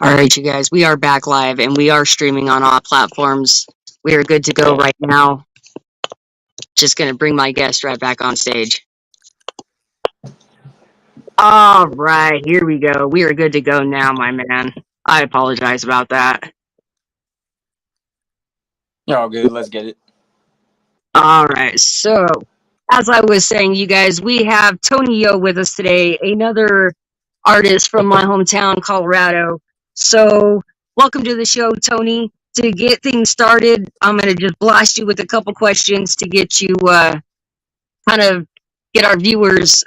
All right, you guys, we are back live and we are streaming on all platforms. We are good to go right now. Just going to bring my guest right back on stage. All right, here we go. We are good to go now, my man. I apologize about that. You're all good. Let's get it. All right, so as I was saying, you guys, we have Tony Yo with us today, another artist from my hometown, Colorado. So, welcome to the show, Tony. To get things started, I'm going to just blast you with a couple questions to get you kind of get our viewers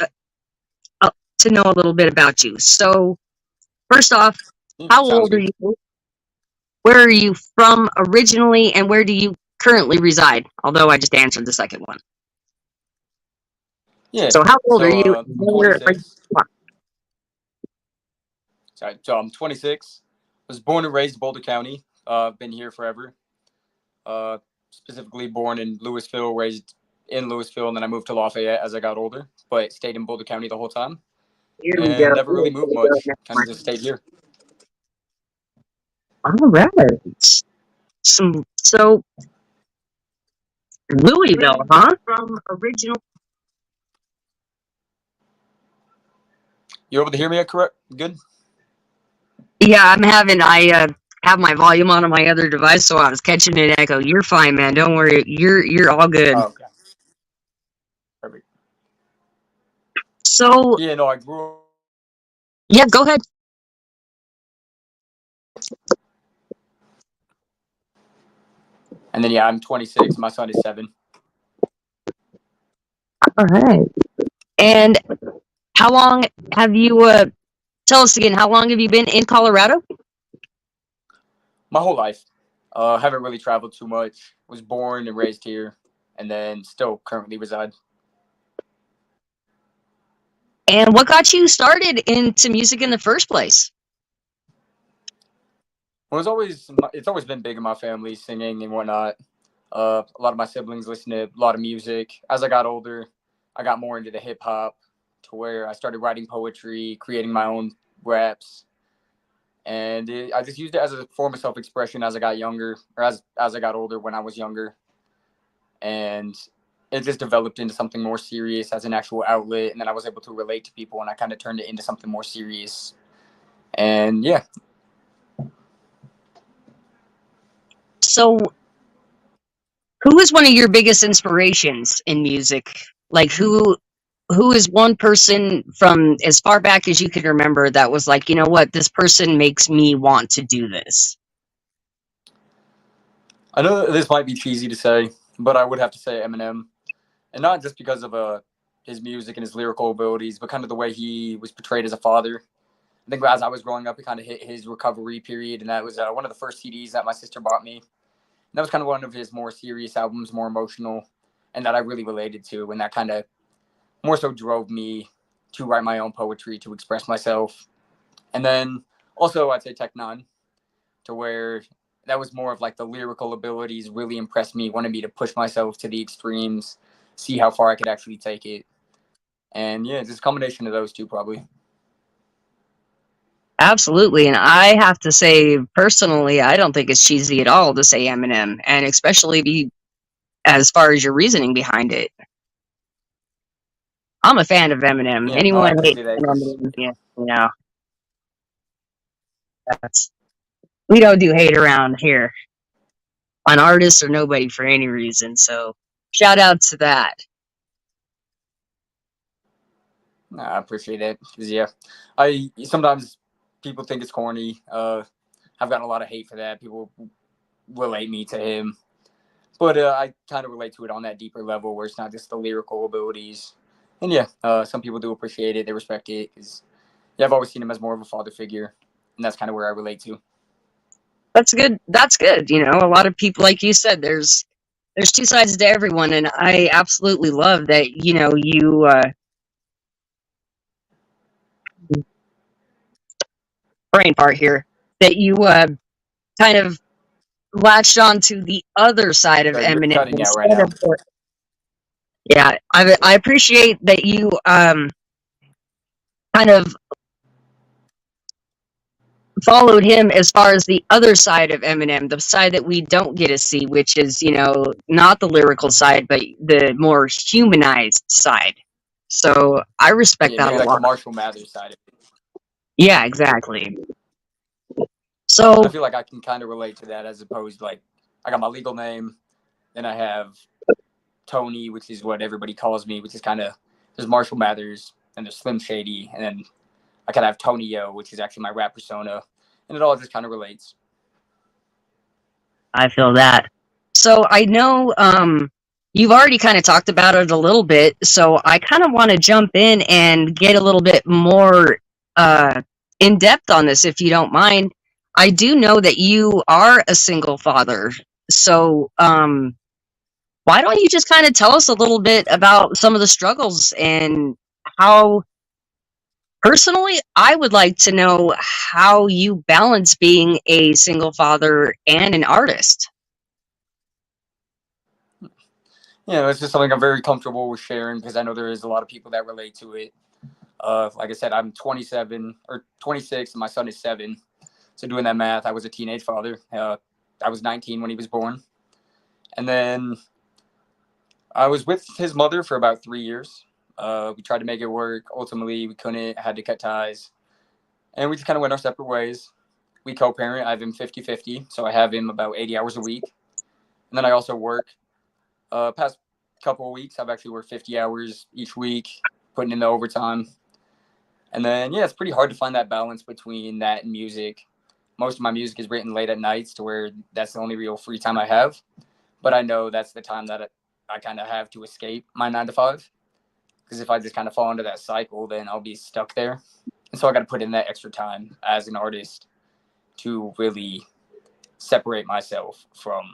to know a little bit about you. So, first off, how Sounds old are good. you? Where are you from originally, and where do you currently reside? Although I just answered the second one. Yeah. So, how old are you? I'm Where are you 26. Sorry. So I'm 26. Was born and raised in Boulder County. Been here forever. Specifically born in Louisville, raised in Louisville, and then I moved to Lafayette as I got older, but stayed in Boulder County the whole time. Here we go. And never really moved much. Kind of just stayed here. All right. So Louisville, huh? From original. You able to hear me correct? Good? Yeah, I have my volume on my other device, so I was catching an echo. You're fine, man. Don't worry. You're all good. Oh, okay. Perfect. So Yeah, no, I grew up. yeah, go ahead. And then, yeah, I'm 26. My son is 7. All right. And how long have you tell us again, how long have you been in Colorado? My whole life. Haven't really traveled too much. Was born and raised here, and then still currently reside. And what got you started into music in the first place? Well, it's always been big in my family, singing and whatnot. A lot of my siblings listen to a lot of music. As I got older, I got more into the hip hop, to where I started writing poetry, creating my own raps, and I just used it as a form of self expression as I got younger, or as I got older when I was younger, and it just developed into something more serious as an actual outlet. And then I was able to relate to people, and I kind of turned it into something more serious. And yeah. So who is one of your biggest inspirations in music? Like who is one person from as far back as you can remember that was like, you know what, this person makes me want to do this? I know this might be cheesy to say, but I would have to say Eminem, and not just because of his music and his lyrical abilities, but kind of the way he was portrayed as a father. I think as I was growing up, he kind of hit his recovery period, and that was one of the first CDs that my sister bought me. And that was kind of one of his more serious albums, more emotional, and that I really related to, and that kind of more so drove me to write my own poetry, to express myself. And then also I'd say Tech Nine, to where that was more of like the lyrical abilities really impressed me, wanted me to push myself to the extremes, see how far I could actually take it. And yeah, just a combination of those two probably. Absolutely. And I have to say, personally, I don't think it's cheesy at all to say Eminem, and especially as far as your reasoning behind it. I'm a fan of Eminem. Yeah, no, I Anyone hates appreciate that because Eminem, yeah, you know, we don't do hate around here on artists or nobody for any reason. So shout out to that. I appreciate it because yeah, I sometimes people think it's corny. I've gotten a lot of hate for that. People relate me to him, but I kind of relate to it on that deeper level where it's not just the lyrical abilities. And yeah, some people do appreciate it. They respect it because yeah, I've always seen him as more of a father figure, and that's kind of where I relate to. That's good. That's good. You know, a lot of people, like you said, there's two sides to everyone, and I absolutely love that. You know, you brain part here that you kind of latched on to the other side of You're Eminem cutting out right instead now. of yeah. I appreciate that you kind of followed him as far as the other side of Eminem, the side that we don't get to see, which is, not the lyrical side, but the more humanized side. So I respect Yeah, that maybe a like the lot. Marshall Mathers side of it. Yeah, exactly. I So feel like I can kind of relate to that as opposed to like I got my legal name, then I have Tony, which is what everybody calls me, which is kind of there's Marshall Mathers and there's Slim Shady, and then I kind of have Tony O, which is actually my rap persona, and it all just kind of relates. I feel that. So I know you've already kind of talked about it a little bit. So I kind of want to jump in and get a little bit more in depth on this, if you don't mind. I do know that you are a single father. So why don't you just kind of tell us a little bit about some of the struggles and how, personally, I would like to know how you balance being a single father and an artist. Yeah, it's just something I'm very comfortable with sharing because I know there is a lot of people that relate to it. Like I said, I'm 27 or 26, and my son is 7. So doing that math, I was a teenage father. I was 19 when he was born, and then I was with his mother for about 3 years. We tried to make it work. Ultimately, we couldn't. Had to cut ties, and we just kind of went our separate ways. We co-parent. I have him 50-50, so I have him about 80 hours a week, and then I also work. Past couple of weeks, I've actually worked 50 hours each week, putting in the overtime. And then, yeah, it's pretty hard to find that balance between that and music. Most of my music is written late at nights to where that's the only real free time I have. But I know that's the time that I kind of have to escape my 9 to 5. Because if I just kind of fall into that cycle, then I'll be stuck there. And so I got to put in that extra time as an artist to really separate myself from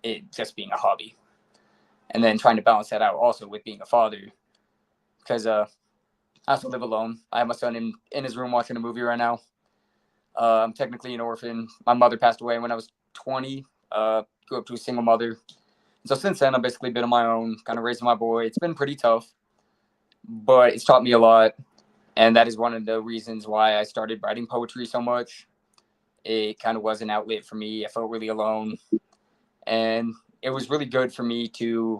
it just being a hobby. And then trying to balance that out also with being a father. Because I also live alone. I have my son in his room watching a movie right now. I'm technically an orphan. My mother passed away when I was 20. Grew up to a single mother. So since then, I've basically been on my own, kind of raising my boy. It's been pretty tough, but it's taught me a lot. And that is one of the reasons why I started writing poetry so much. It kind of was an outlet for me. I felt really alone. And it was really good for me to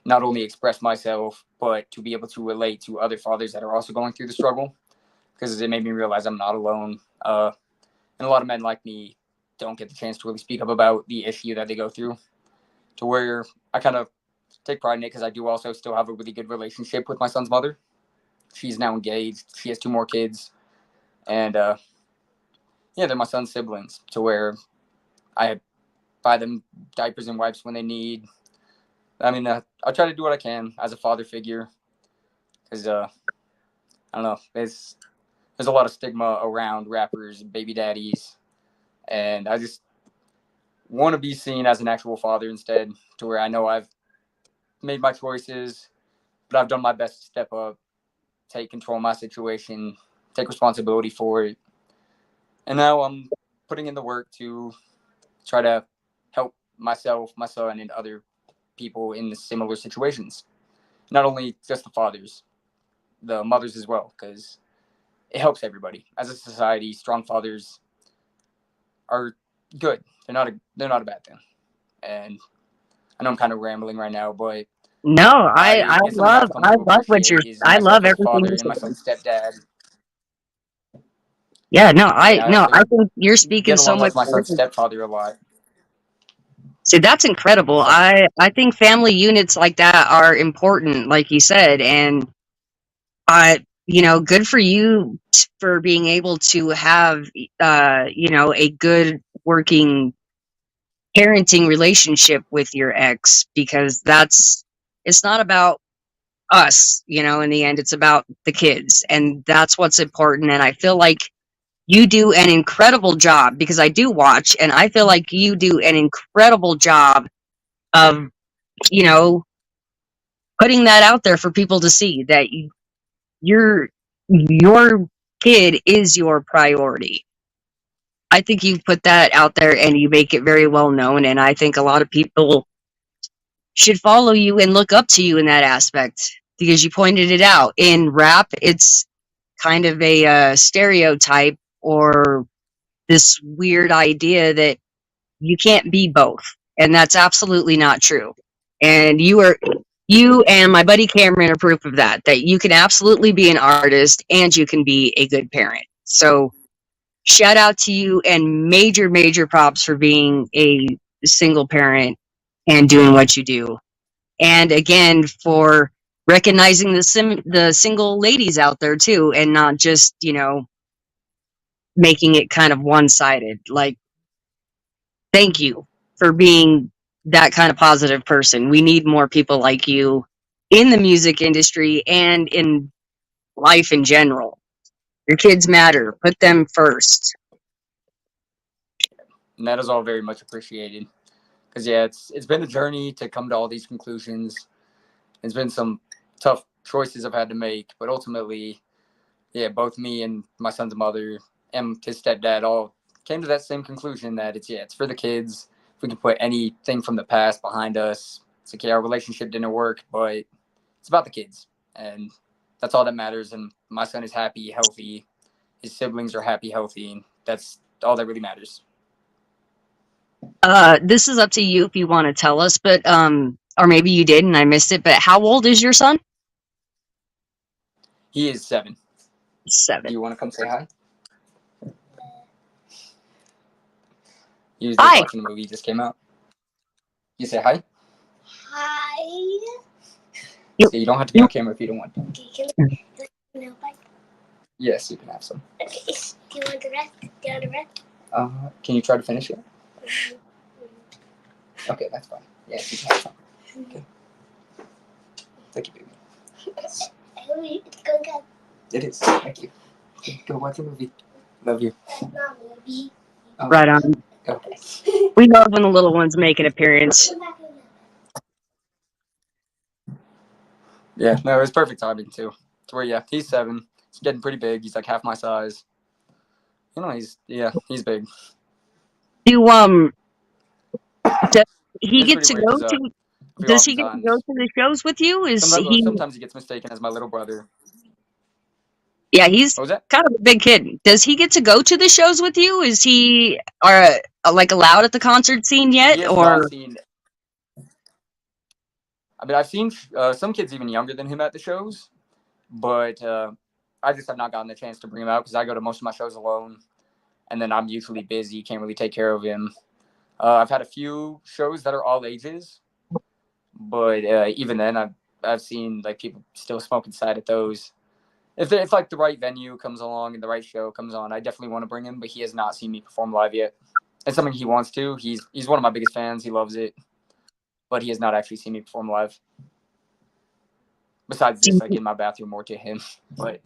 not only express myself, but to be able to relate to other fathers that are also going through the struggle. Because it made me realize I'm not alone. And a lot of men like me don't get the chance to really speak up about the issue that they go through. To where I kind of take pride in it because I do also still have a really good relationship with my son's mother. She's now engaged. She has 2 more kids. And yeah, they're my son's siblings. To where I buy them diapers and wipes when they need. I mean, I try to do what I can as a father figure. Because, I don't know, there's a lot of stigma around rappers and baby daddies. And I just want to be seen as an actual father instead, to where I know I've made my choices, but I've done my best to step up, take control of my situation, take responsibility for it. And now I'm putting in the work to try to help myself, my son, and other people in similar situations. Not only just the fathers, the mothers as well, because it helps everybody. As a society, strong fathers are good. They're not a bad thing. And I know I'm kind of rambling right now, but No, I it's something love I've come I to love what you're appreciate is I love myself as a everything father you're and my saying. son's stepdad. Yeah, no, And I I also think you're speaking get so along much with my son's words. stepfather a lot. See, that's incredible. So I think family units like that are important, like you said, and good for you for being able to have a good working parenting relationship with your ex, because it's not about us, in the end, it's about the kids, and that's what's important. And I feel like you do an incredible job, because I do watch, and I feel like you do an incredible job of, you know, putting that out there for people to see that your kid is your priority. I think you put that out there and you make it very well known, and I think a lot of people should follow you and look up to you in that aspect, because you pointed it out. In rap, it's kind of a stereotype, or this weird idea that you can't be both, and that's absolutely not true. And you and my buddy Cameron are proof of that. That you can absolutely be an artist and you can be a good parent. So shout out to you and major props for being a single parent and doing what you do. And again, for recognizing the single ladies out there too, and not just making it kind of one sided. Like, thank you for being that kind of positive person. We need more people like you in the music industry and in life in general. Your kids matter. Put them first. And that is all very much appreciated. Because yeah, it's been a journey to come to all these conclusions. It's been some tough choices I've had to make, but ultimately, yeah, both me and my son's mother and his stepdad all came to that same conclusion that it's for the kids. If we can put anything from the past behind us, it's okay. Our relationship didn't work, but it's about the kids, and that's all that matters. And my son is happy, healthy. His siblings are happy, healthy, and that's all that really matters. This is up to you if you want to tell us, but or maybe you did and I missed it. But how old is your son? He is 7. Do 7. you want to come say hi? He was just Hi. watching the movie. Just came out. You say hi. Hi. So you don't have to be on camera if you don't want to. No, but Yes, you can have some. okay. Do you want the rest? Do you want the rest? Can you try to finish it? Okay, that's fine. Yeah, you can have some. Okay. Thank you, baby. It's going good. It is. Thank you. Okay, go watch a movie. Love you. Not movie. Oh, Right on. go. We love when the little ones make an appearance. Yeah, no, it was perfect timing too. To where yeah, he's 7. He's getting pretty big. He's like half my size. He's big. Do does he It's get pretty to weird go because to we does he get to go oftentimes to the shows with you? Is he sometimes he gets mistaken as my little brother. Yeah, he's What was that? kind of a big kid. Does he get to go to the shows with you? Is he like allowed at the concert scene He yet has not or seen. I mean, I've seen some kids even younger than him at the shows, but I just have not gotten the chance to bring him out because I go to most of my shows alone, and then I'm usually busy, can't really take care of him. I've had a few shows that are all ages, but even then, I've seen like people still smoke inside at those. If like the right venue comes along and the right show comes on, I definitely want to bring him. But he has not seen me perform live yet. It's something he wants to. He's one of my biggest fans. He loves it, but he has not actually seen me perform live. Besides do just you, like in my bathroom or to him, but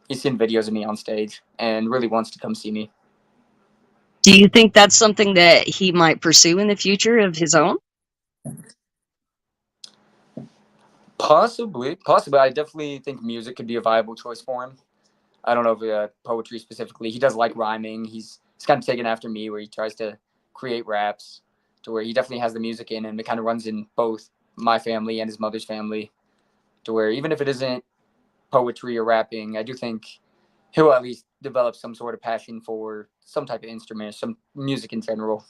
he's seen videos of me on stage and really wants to come see me. do you think that's something that he might pursue in the future of his own? Possibly. I definitely think music could be a viable choice for him. I don't know if poetry specifically. He does like rhyming. He's kind of taken after me, where he tries to create raps, to where he definitely has the music in him. It kind of runs in both my family and his mother's family, to where even if it isn't poetry or rapping, I do think he'll at least develop some sort of passion for some type of instrument, some music in general.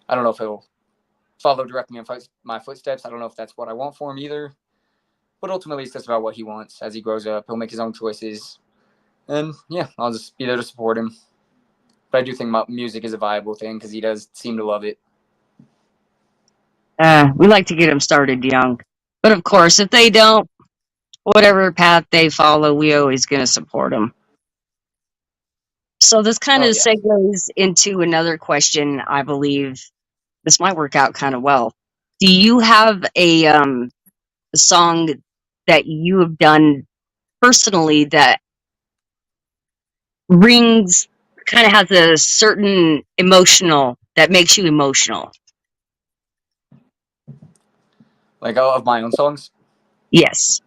I don't know if he'll follow directly in my footsteps. I don't know if that's what I want for him either. But ultimately, it's just about what he wants as he grows up. He'll make his own choices. And yeah, I'll just be there to support him. But I do think music is a viable thing because he does seem to love it. We like to get them started young. But of course, if they don't, whatever path they follow, we always going to support them. So this kind Oh, of yeah. segues into another question. I believe this might work out kind of well. Do you have a song that you have done personally that rings kind of has a certain emotional that makes you emotional? Like all of my own songs. Yes.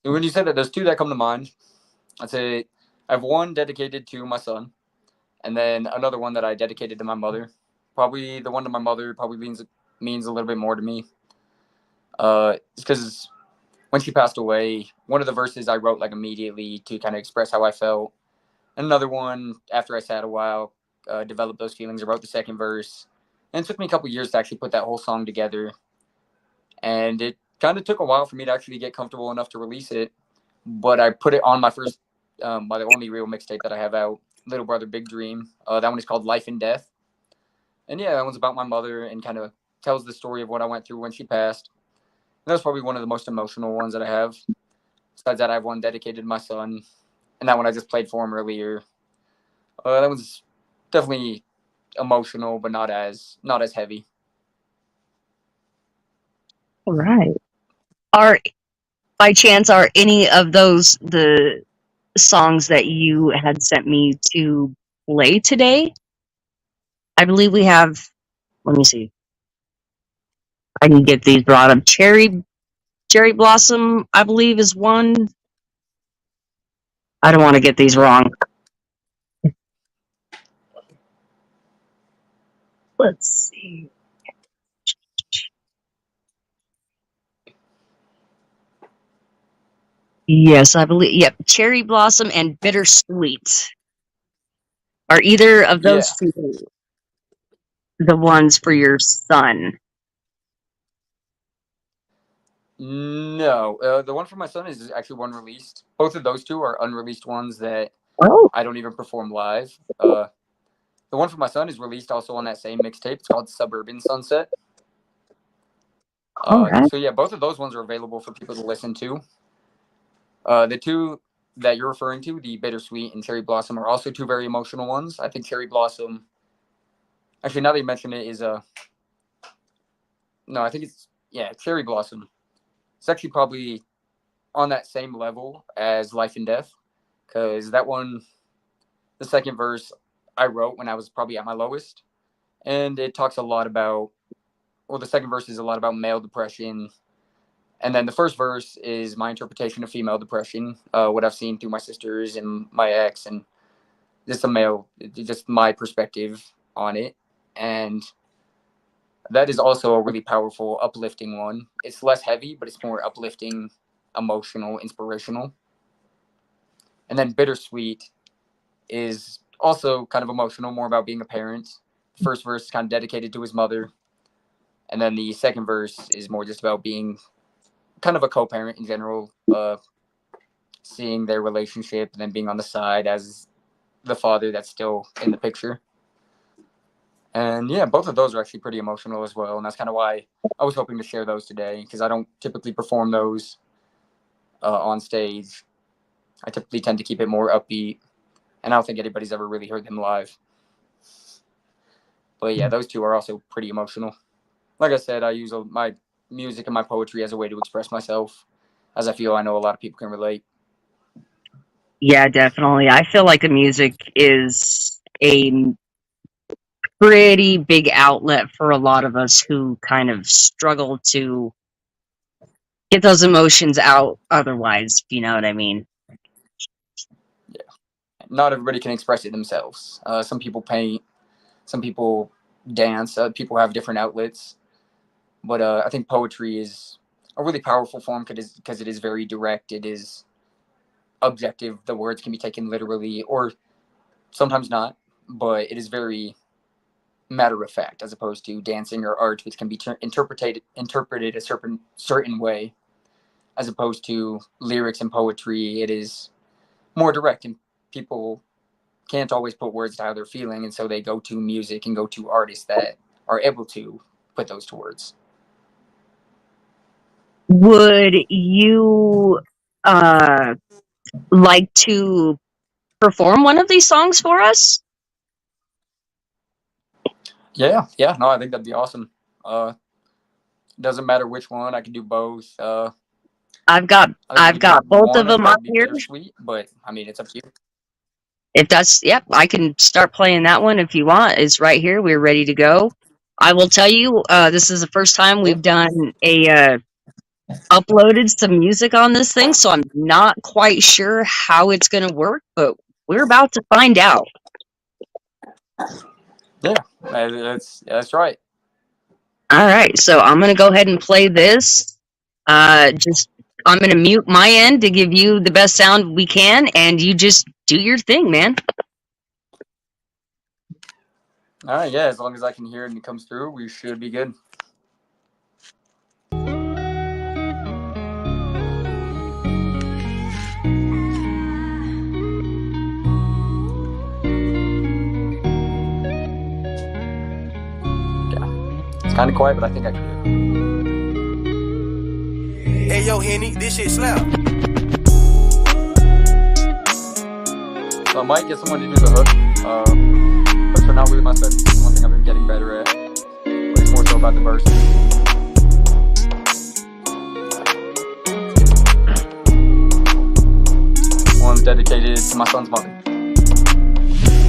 And when you said that, there's 2 that come to mind. I'd say I have one dedicated to my son, and then another one that I dedicated to my mother. Probably the one to my mother probably means a little bit more to me. It's because when she passed away, one of the verses I wrote like immediately to kind of express how I felt Another one, after I sat a while, developed those feelings, I wrote the second verse. And it took me a couple years to actually put that whole song together. And it kind of took a while for me to actually get comfortable enough to release it. But I put it on my first, my only real mixtape that I have out, Little Brother Big Dream. That one is called Life and Death. And yeah, that one's about my mother and kind of tells the story of what I went through when she passed. And that's probably one of the most emotional ones that I have. Besides that, I have one dedicated to my son, and that one I just played for him earlier. That one's definitely emotional, but not as heavy. All right. By chance, are any of those the songs that you had sent me to play today? I believe we have. Let me see. I can get these brought up. Cherry Blossom, I believe, is one. I don't want to get these wrong. Let's see. Yes, I believe. Yep, Cherry Blossom and Bittersweet. Are either of those two the ones for your son? No, the one for my son is actually one released. Both of those two are unreleased ones that I don't even perform live. The one for my son is released also on that same mixtape. It's called Suburban Sunset. Right. So yeah, both of those ones are available for people to listen to. The two that you're referring to, the Bittersweet and Cherry Blossom, are also two very emotional ones. I think Cherry Blossom, actually, now that you mention it, is no, I think it's, Cherry Blossom. It's actually probably on that same level as Life and Death, because that one, the second verse, I wrote when I was probably at my lowest, and it talks a lot about, well, the second verse is a lot about male depression, and then the first verse is my interpretation of female depression, what I've seen through my sisters and my ex, and just my perspective on it. And that is also a really powerful, uplifting one. It's less heavy, but it's more uplifting, emotional, inspirational. And then Bittersweet is also kind of emotional, more about being a parent. The first verse is kind of dedicated to his mother. And then the second verse is more just about being kind of a co-parent in general, seeing their relationship and then being on the side as the father that's still in the picture. And yeah, both of those are actually pretty emotional as well. And that's kind of why I was hoping to share those today, because I don't typically perform those on stage. I typically tend to keep it more upbeat. And I don't think anybody's ever really heard them live. But yeah, those two are also pretty emotional. Like I said, I use my music and my poetry as a way to express myself, as I feel I know a lot of people can relate. Yeah, definitely. I feel like the music is a pretty big outlet for a lot of us who kind of struggle to get those emotions out otherwise, if you know what I mean. Yeah. Not everybody can express it themselves. Some people paint, some people dance, people have different outlets. But I think poetry is a really powerful form because it is very direct. It is objective. The words can be taken literally or sometimes not, but it is very matter of fact, as opposed to dancing or art, which can be interpreted a certain way, as opposed to lyrics and poetry. It is more direct, and people can't always put words to how they're feeling, and so they go to music and go to artists that are able to put those to words. Would you like to perform one of these songs for us? Yeah, no, I think that'd be awesome. Doesn't matter which one, I can do both. I've got both of them up here. Sweet, but I mean, it's up to you. If that's, I can start playing that one if you want. It's right here. We're ready to go. I will tell you, this is the first time we've done uploaded some music on this thing, so I'm not quite sure how it's going to work, but we're about to find out. Yeah, that's right. All right, so I'm going to go ahead and play this. I'm going to mute my end to give you the best sound we can, and you just do your thing, man. All right, yeah. As long as I can hear it and it comes through, we should be good. It's kind of quiet, but I think I can do it. Hey, yo, Henny, this shit slap. So I might get someone to do the hook. Hooks are not really my specialty. It's one thing I've been getting better at. But it's more so about the verses. One's dedicated to my son's mother.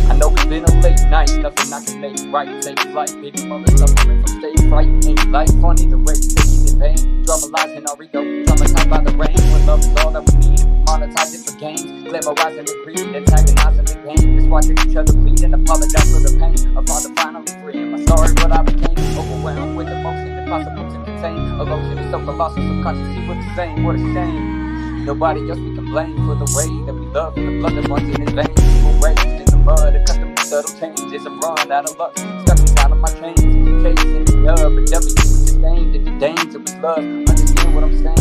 I know it's been a late night, nothing I can make right. Take flight, baby mother suffering from stage fright. Ain't life funny the way he's in pain? Dramatizing our ego, traumatized by the rain. When love is all that we need, monetize it for games. Glamorizing the greed, antagonizing the pain. Just watching each other bleed and apologize for the pain. A father finally free, am I sorry what I became? Overwhelmed with emotion, impossible to contain. Emotion is so colossal, subconsciously we're the same. What a shame. Nobody else we can blame for the way that we love and the blood that runs in his veins. People raised in the mud, accustomed to subtle changes. I'm run out of luck, stuck inside of my chains. Chasing the but W was just aimed at the danger of love. Understand what I'm saying?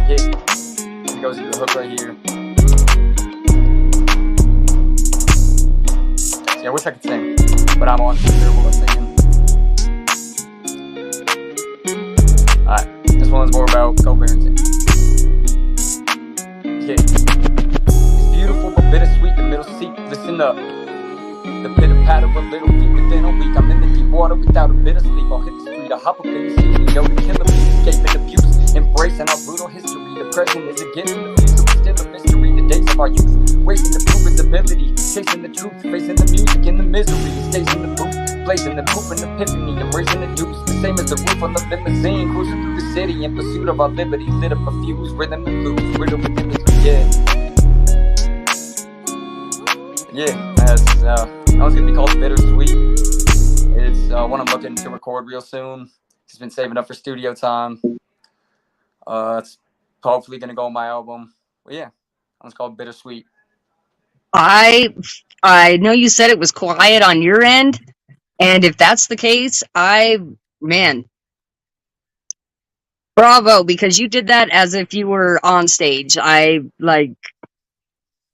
Yeah, it goes to the hook right here. See, I wish I could sing, but I'm on terrible at singing. Alright, this one's more about co-parenting. Yeah. It's beautiful but bittersweet, the middle seat, listen up. The pitter-patter of little feet within a week. I'm in the deep water without a bit of sleep. I'll hit the street, I'll hop up in the city. Yo, the killer bees, escaping abuse, embracing our brutal history. The present is a gift and the future is still a mystery. The days of our youth, waiting to prove its ability. Chasing the truth, facing the music and the misery. Stays in the booth, blazing the proof and epiphany. I'm raising the deuce, the same as the roof on the limousine. Cruising through the city in pursuit of our liberty. Lit up a fuse, rhythm and blues, riddled with imagery, yeah. Yeah, that's, that one's gonna be called Bittersweet. It's one I'm looking to record real soon. Just been saving up for studio time. It's hopefully gonna go on my album. But yeah, that one's called Bittersweet. I know you said it was quiet on your end, and if that's the case, man, bravo, because you did that as if you were on stage. I like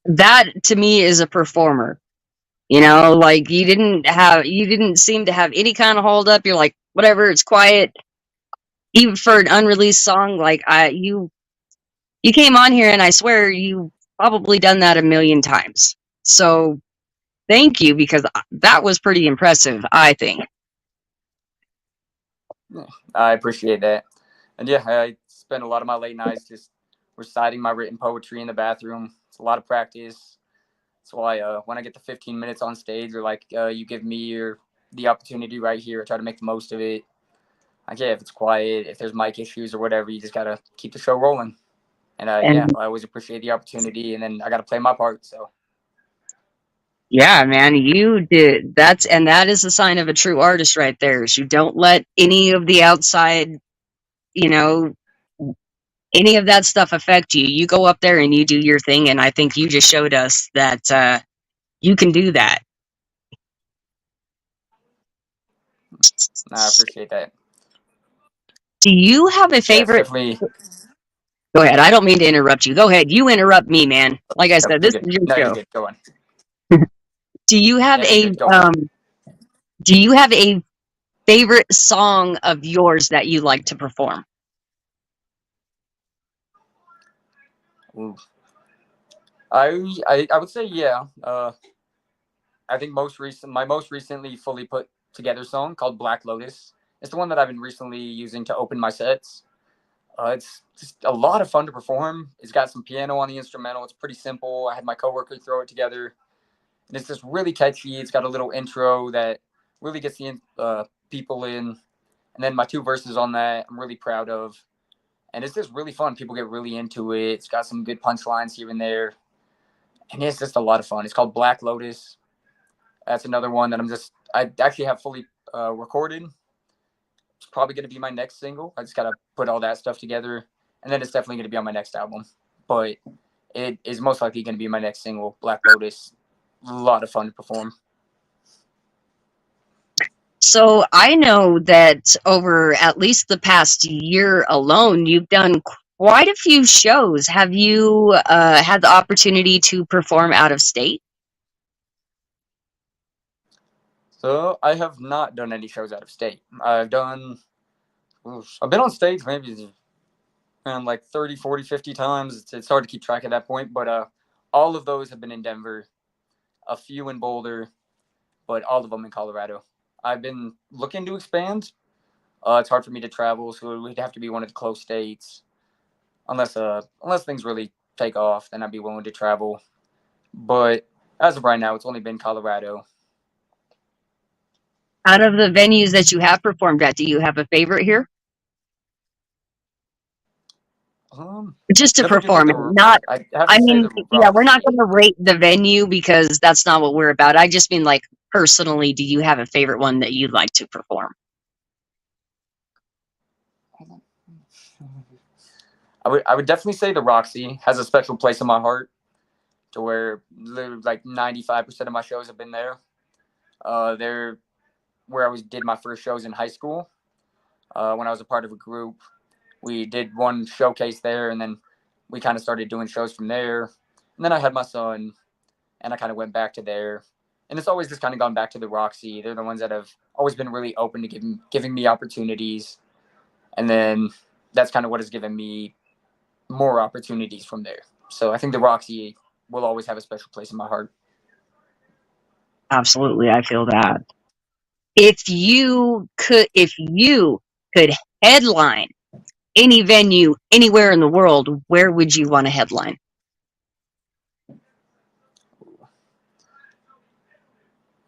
that. To me is a performer. You know, like you didn't seem to have any kind of hold up. You're like, whatever, it's quiet. Even for an unreleased song, like you came on here, and I swear you probably done that a million times. So thank you, because that was pretty impressive, I think. I appreciate that. And yeah, I spend a lot of my late nights just reciting my written poetry in the bathroom. It's a lot of practice. That's why when I get the 15 minutes on stage, or like you give me the opportunity right here, I try to make the most of it. Like, yeah, if it's quiet, if there's mic issues or whatever, you just got to keep the show rolling. And yeah, I always appreciate the opportunity, and then I got to play my part. So Yeah, man, you did. That is a sign of a true artist right there. Is you don't let any of the outside, you know, any of that stuff affect you. You go up there and you do your thing, and I think you just showed us that you can do that. I appreciate that. Do you have a favorite? Definitely. Go ahead. I don't mean to interrupt you. Go ahead. You interrupt me, man. Like I said, this is your No, show. you're good. Go on. Do you have do you have a favorite song of yours that you like to perform? Ooh. I would say yeah. I think my most recently fully put together song called Black Lotus. It's the one that I've been recently using to open my sets. It's just a lot of fun to perform. It's got some piano on the instrumental. It's pretty simple. I had my coworker throw it together, and it's just really catchy. It's got a little intro that really gets the people in, and then my 2 verses on that I'm really proud of, and it's just really fun. People get really into it. It's got some good punchlines here and there, and it's just a lot of fun. It's called Black Lotus. That's another one that I actually have fully recorded. It's probably going to be my next single. I just got to put all that stuff together, and then it's definitely going to be on my next album. But it is most likely going to be my next single, Black Lotus. A lot of fun to perform. So I know that over at least the past year alone, you've done quite a few shows. Have you had the opportunity to perform out of state? So I have not done any shows out of state. I've been on stage maybe around like 30, 40, 50 times. It's hard to keep track at that point, but all of those have been in Denver, a few in Boulder, but all of them in Colorado. I've been looking to expand. It's hard for me to travel, so it would have to be one of the close states. Unless things really take off, then I'd be willing to travel. But as of right now, it's only been Colorado. Out of the venues that you have performed at, do you have a favorite here? Just to Definitely perform, not. I have I to say mean, the yeah, we're not Roxy. going to rate the venue because that's not what we're about. I just mean, like, personally, do you have a favorite one that you'd like to perform? I would definitely say the Roxy has a special place in my heart, to where like 95% of my shows have been there. They're where did my first shows in high school. When I was a part of a group, we did one showcase there, and then we kind of started doing shows from there. And then I had my son, and I kind of went back to there. And it's always just kind of gone back to the Roxy. They're the ones that have always been really open to giving me opportunities. And then that's kind of what has given me more opportunities from there. So I think the Roxy will always have a special place in my heart. Absolutely, I feel that. If you could headline any venue anywhere in the world, where would you want to headline?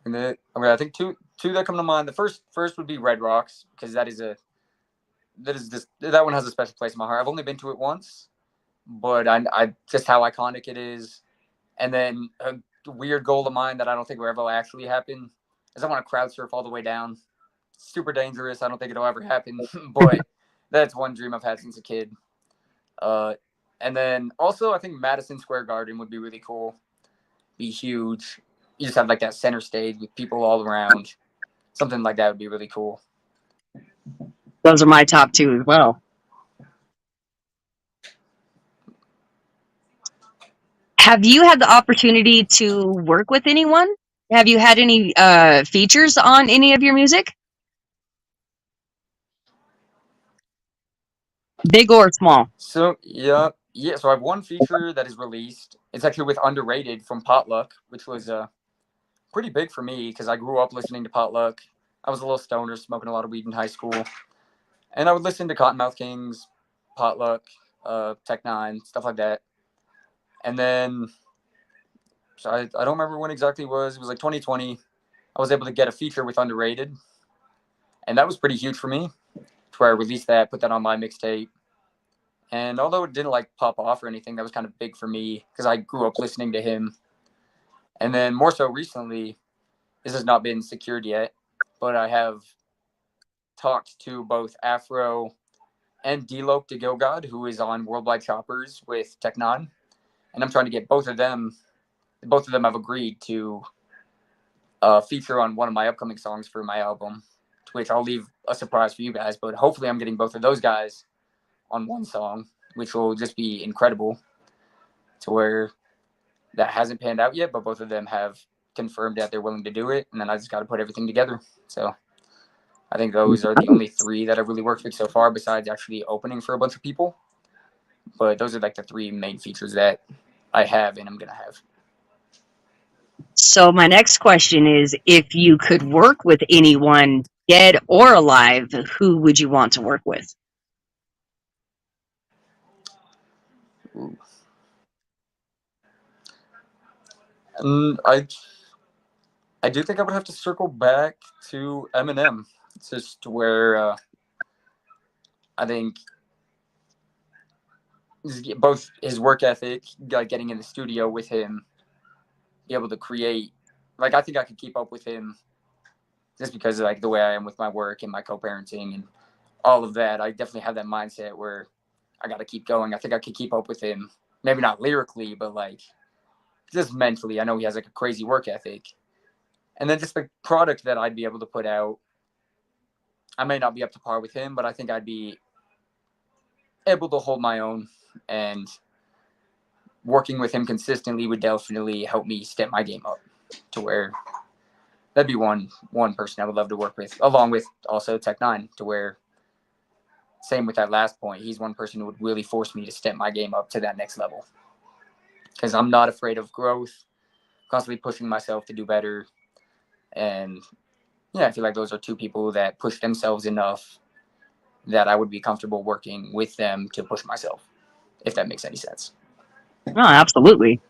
And I think two that come to mind. The first would be Red Rocks, because that one has a special place in my heart. I've only been to it once, but I just how iconic it is. And then a weird goal of mine that I don't think will ever actually happen is I want to crowd surf all the way down. Super dangerous. I don't think it'll ever happen, but that's one dream I've had since a kid. And then also I think Madison Square Garden would be really cool. Be huge. You just have like that center stage with people all around. Something like that would be really cool. Those are my top two as well. Have you had the opportunity to work with anyone? Have you had any features on any of your music? Big or small? So yeah. So I have one feature that is released. It's actually with Underrated from Potluck, which was pretty big for me because I grew up listening to Potluck. I was a little stoner, smoking a lot of weed in high school, and I would listen to Cottonmouth Kings, Potluck, Tech Nine, stuff like that. And then, so I don't remember when exactly it was. It was like 2020. I was able to get a feature with Underrated, and that was pretty huge for me. To where I released that, put that on my mixtape. And although it didn't like pop off or anything, that was kind of big for me because I grew up listening to him. And then more so recently, this has not been secured yet, but I have talked to both Afro and D-Loc de Gil God, who is on Worldwide Choppers with Tech-N9. And I'm trying to get both of them. Both of them have agreed to feature on one of my upcoming songs for my album, to which I'll leave a surprise for you guys. But hopefully I'm getting both of those guys on one song, which will just be incredible, to where that hasn't panned out yet, but both of them have confirmed that they're willing to do it. And then I just got to put everything together. So I think those are the only three that I've really worked with so far, besides actually opening for a bunch of people. But those are like the three main features that I have and I'm going to have. So my next question is, if you could work with anyone, dead or alive, who would you want to work with? Ooh. I do think I would have to circle back to Eminem. It's just where I think both his work ethic, like getting in the studio with him, be able to create. Like I think I could keep up with him, just because of like the way I am with my work and my co-parenting and all of that. I definitely have that mindset where I got to keep going. I think I could keep up with him maybe not lyrically, but like just mentally. I know he has like a crazy work ethic. And then just the product that I'd be able to put out, I may not be up to par with him, but I think I'd be able to hold my own, and working with him consistently would definitely help me step my game up to where that'd be one person I would love to work with, along with also Tech9, to where same with that last point. He's one person who would really force me to step my game up to that next level, because I'm not afraid of growth, constantly pushing myself to do better. And yeah, I feel like those are two people that push themselves enough that I would be comfortable working with them to push myself, if that makes any sense. No, absolutely.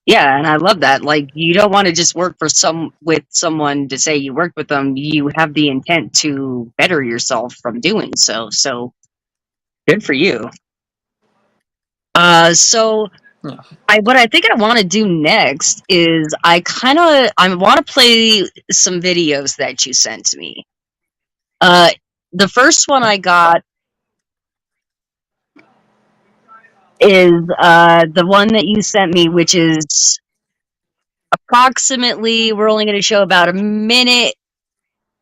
Yeah, and I love that. Like, you don't want to just work with someone to say you worked with them. You have the intent to better yourself from doing so. So good for you. So Yeah. what I think I want to do next is I want to play some videos that you sent to me. The first one I got is the one that you sent me, which is approximately, we're only going to show about a minute,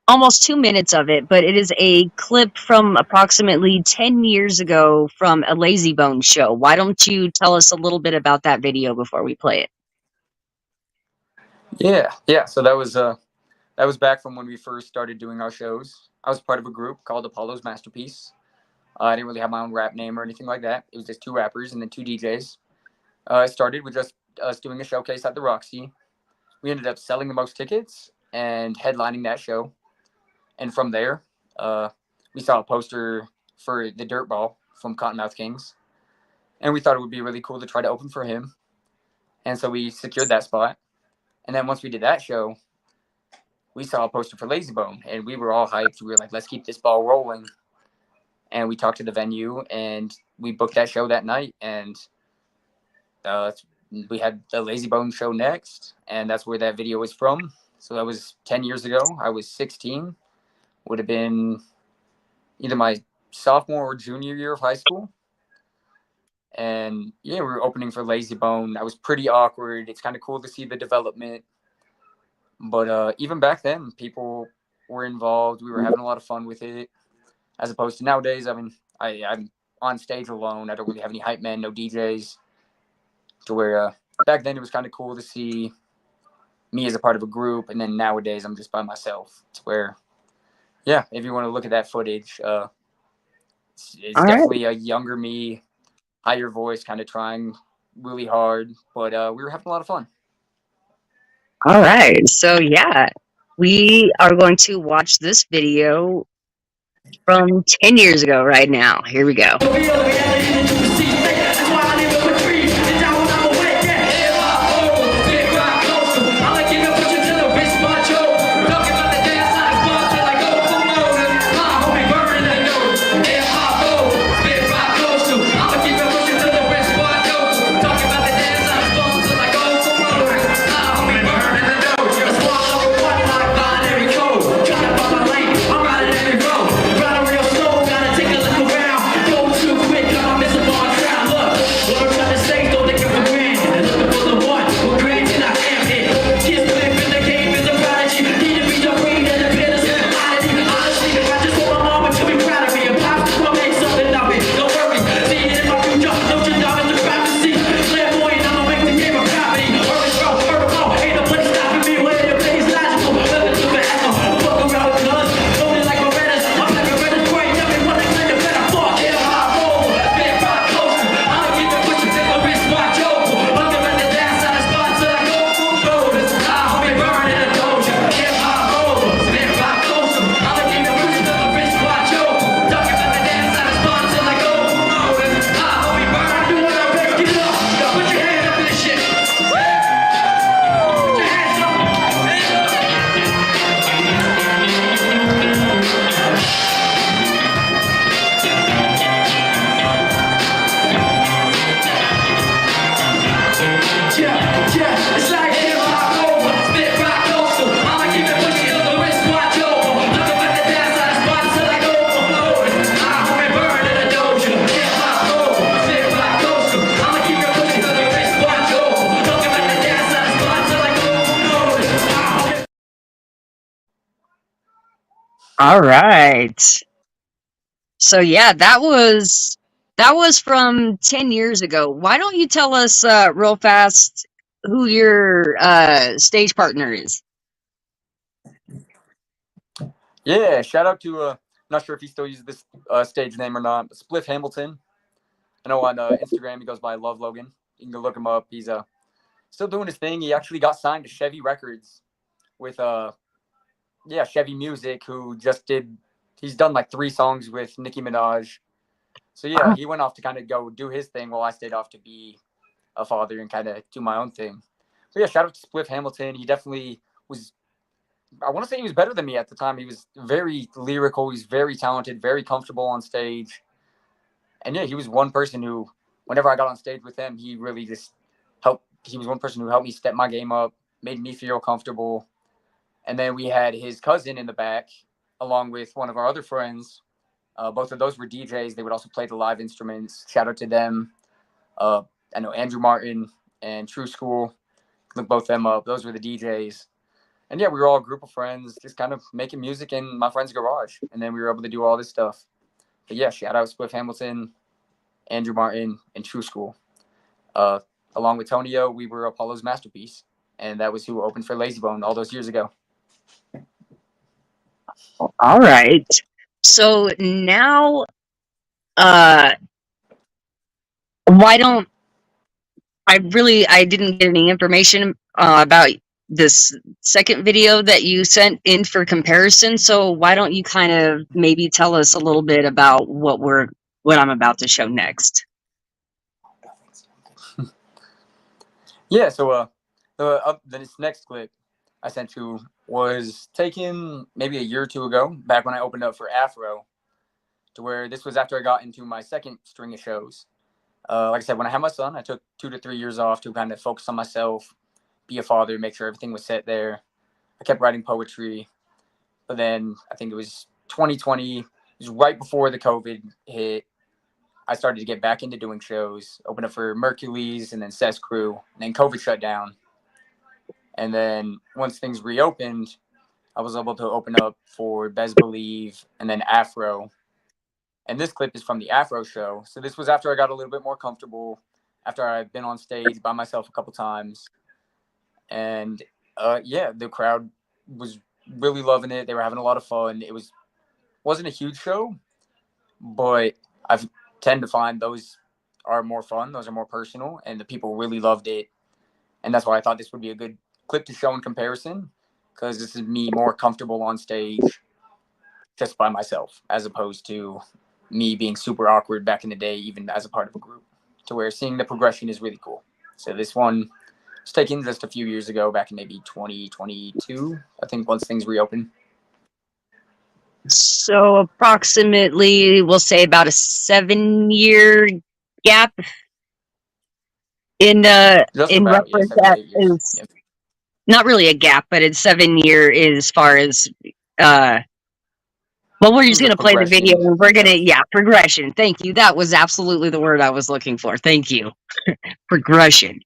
almost 2 minutes of it, but it is a clip from approximately 10 years ago from a Lazy Bone show. Why don't you tell us a little bit about that video before we play it? Yeah. So that was back from when we first started doing our shows. I was part of a group called Apollo's Masterpiece. I didn't really have my own rap name or anything like that. It was just 2 rappers and then 2 DJs. It started with just us doing a showcase at the Roxy. We ended up selling the most tickets and headlining that show. And from there, we saw a poster for the Dirtball from Cottonmouth Kings. And we thought it would be really cool to try to open for him. And so we secured that spot. And then once we did that show, we saw a poster for Lazy Bone. And we were all hyped. We were like, let's keep this ball rolling. And we talked to the venue, and we booked that show that night. And we had the Lazy Bone show next. And that's where that video was from. So that was 10 years ago. I was 16. Would have been either my sophomore or junior year of high school. And yeah, we were opening for Lazy Bone. That was pretty awkward. It's kind of cool to see the development. But even back then, people were involved. We were having a lot of fun with it. As opposed to nowadays, I mean, I'm on stage alone. I don't really have any hype men, no DJs. To where back then it was kind of cool to see me as a part of a group. And then nowadays I'm just by myself. To where, yeah, if you want to look at that footage, it's definitely a younger me, higher voice, kind of trying really hard. But we were having a lot of fun. All right. So, yeah, we are going to watch this video from 10 years ago right now. Here we go. All right. So yeah, that was from 10 years ago. Why don't you tell us real fast who your stage partner is? Yeah, shout out to not sure if he still uses this stage name or not, but Spliff Hamilton. I know on Instagram he goes by Love Logan. You can go look him up. He's still doing his thing. He actually got signed to Chevy Records with Chevy Music, who just did. He's done like 3 songs with Nicki Minaj. So yeah, he went off to kind of go do his thing while I stayed off to be a father and kind of do my own thing. So yeah, shout out to Spliff Hamilton. He definitely was. I want to say he was better than me at the time. He was very lyrical. He's very talented, very comfortable on stage. And yeah, he was one person who, whenever I got on stage with him, he really just helped. He was one person who helped me step my game up, made me feel comfortable. And then we had his cousin in the back, along with one of our other friends. Both of those were DJs. They would also play the live instruments. Shout out to them. I know Andrew Martin and True School. Look both them up. Those were the DJs. And yeah, we were all a group of friends, just kind of making music in my friend's garage. And then we were able to do all this stuff. But yeah, shout out Spliff Hamilton, Andrew Martin, and True School. Along with Tonio, we were Apollo's Masterpiece. And that was who opened for Lazy Bone all those years ago. All right. So now, why don't I didn't get any information about this second video that you sent in for comparison. So why don't you kind of maybe tell us a little bit about what I'm about to show next? Yeah, so this next clip I sent you was taken maybe a year or 2 ago, back when I opened up for Afro, to where this was after I got into my second string of shows. Like I said, when I had my son, I took 2 to 3 years off to kind of focus on myself, be a father, make sure everything was set there. I kept writing poetry. But then I think it was 2020, it was right before the COVID hit. I started to get back into doing shows, opened up for Mercules and then Cess Crew, and then COVID shut down. And then once things reopened, I was able to open up for Bez Believe and then Afro. And this clip is from the Afro show. So this was after I got a little bit more comfortable, after I've been on stage by myself a couple times. And yeah, the crowd was really loving it. They were having a lot of fun. Wasn't a huge show, but I tend to find those are more fun. Those are more personal, and the people really loved it. And that's why I thought this would be a good clip to show in comparison, because this is me more comfortable on stage just by myself, as opposed to me being super awkward back in the day, even as a part of a group, to where seeing the progression is really cool. So this one was taken just a few years ago, back in maybe 2022, I think, once things reopened. So approximately, we'll say about a 7-year gap in Just in about, yeah, reference 7 to that 8 years. is Yep. not really a gap, but it's 7 year as far as well, we're just The gonna play the video progression. and we're gonna progression. Thank you. That was absolutely the word I was looking for. Thank you. Progression.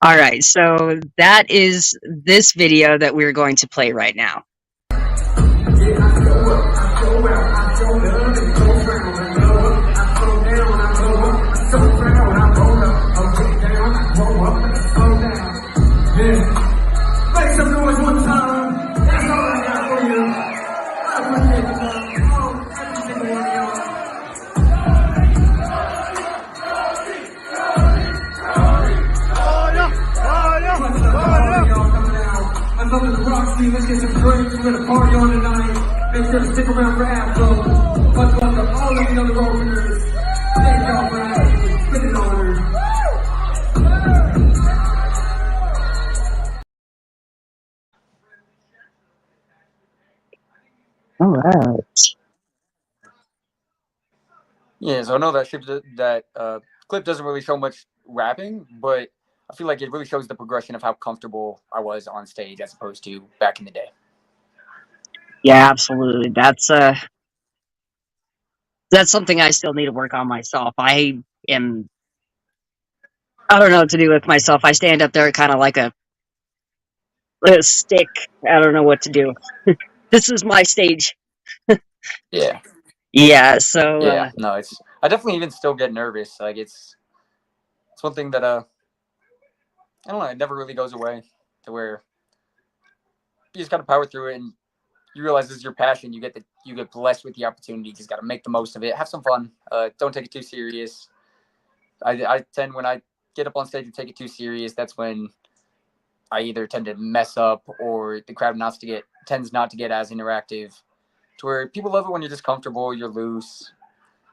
All right, so that is this video that we're going to play right now. Make some noise one time. That's all I got for you. I appreciate the love. Every single one of y'all. I'm up in the Roxy, let's get some drinks, we're gonna party on tonight. Make sure to stick around for Afro. Much love to all of the other openers. Thank y'all for having me. It's been an honor. All right. Yeah, so I know that clip doesn't really show much rapping, but I feel like it really shows the progression of how comfortable I was on stage as opposed to back in the day. Yeah, absolutely. That's something I still need to work on myself. I don't know what to do with myself. I stand up there kind of like a stick. I don't know what to do. This is my stage. Yeah, Yeah. So yeah. No, it's I definitely even still get nervous. Like it's one thing that I don't know. It never really goes away to where you just got to power through it, and you realize this is your passion. You get blessed with the opportunity. You just got to make the most of it. Have some fun. Don't take it too serious. I tend when I get up on stage and take it too serious, that's when I either tend to mess up or the crowd tends not to get as interactive. To where people love it when you're just comfortable, you're loose,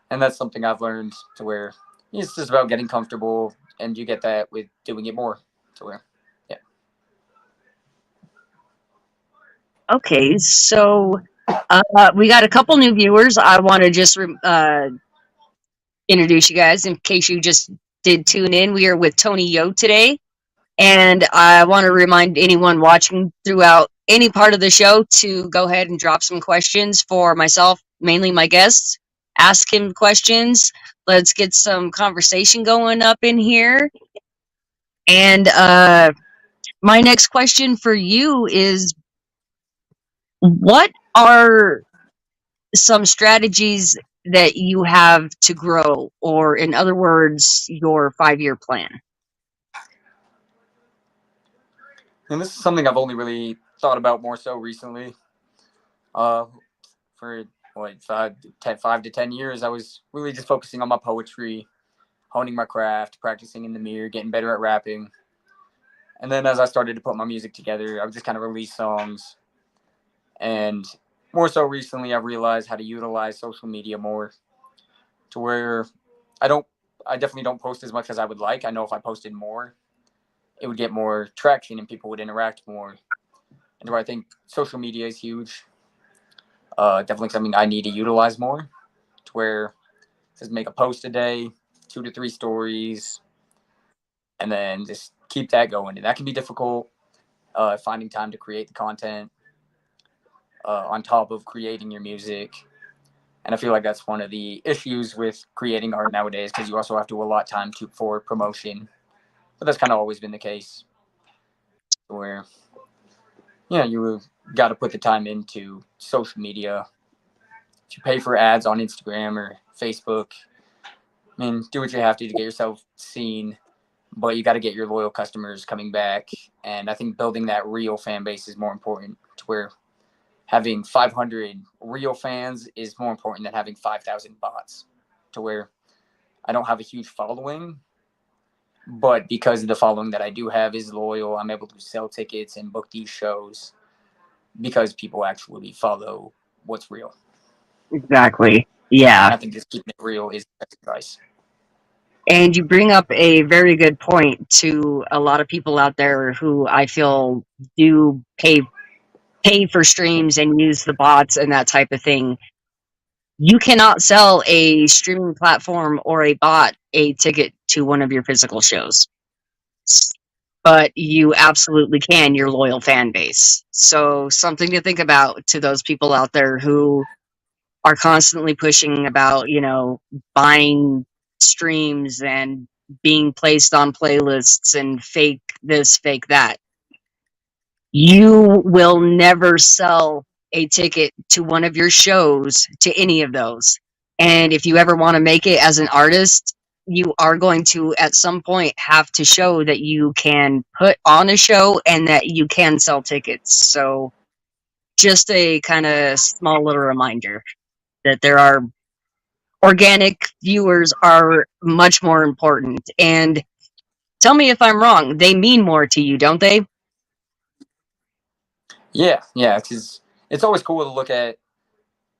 and that's something I've learned to where it's just about getting comfortable, and you get that with doing it more. To where, yeah, okay, so we got a couple new viewers. I want to just introduce you guys in case you just did tune in. We are with Tony Yo today, and I want to remind anyone watching throughout any part of the show to go ahead and drop some questions for myself, mainly my guests. Ask him questions. Let's get some conversation going up in here. And my next question for you is, what are some strategies that you have to grow, or in other words, your 5-year plan? and this is something I've only really thought about more so recently. Uh, for like 5 to 10 years, I was really just focusing on my poetry, honing my craft, practicing in the mirror, getting better at rapping. And then as I started to put my music together, I would just kind of release songs. And more so recently, I've realized how to utilize social media more to where I don't, I definitely don't post as much as I would like. I know if I posted more, it would get more traction and people would interact more. And where I think social media is huge. Definitely something I need to utilize more to where just make a post a day, 2 to 3 stories, and then just keep that going. And that can be difficult, finding time to create the content on top of creating your music. And I feel like that's one of the issues with creating art nowadays because you also have to allot time for promotion. But that's kind of always been the case where, yeah, you got to put the time into social media. If you pay for ads on Instagram or Facebook, I mean, do what you have to get yourself seen, but you got to get your loyal customers coming back. And I think building that real fan base is more important to where having 500 real fans is more important than having 5,000 bots to where I don't have a huge following, but because of the following that I do have is loyal, I'm able to sell tickets and book these shows because people actually follow what's real. Exactly. Yeah. And I think just keeping it real is the best advice. And you bring up a very good point to a lot of people out there who I feel do pay for streams and use the bots and that type of thing. You cannot sell a streaming platform or a bot a ticket to one of your physical shows, but you absolutely can your loyal fan base. So something to think about to those people out there who are constantly pushing about, buying streams and being placed on playlists and fake this, fake that. You will never sell a ticket to one of your shows to any of those. And if you ever want to make it as an artist, you are going to at some point have to show that you can put on a show and that you can sell tickets. So just a kind of small little reminder that there are organic viewers are much more important. And tell me if I'm wrong, they mean more to you, don't they? Yeah, because it's always cool to look at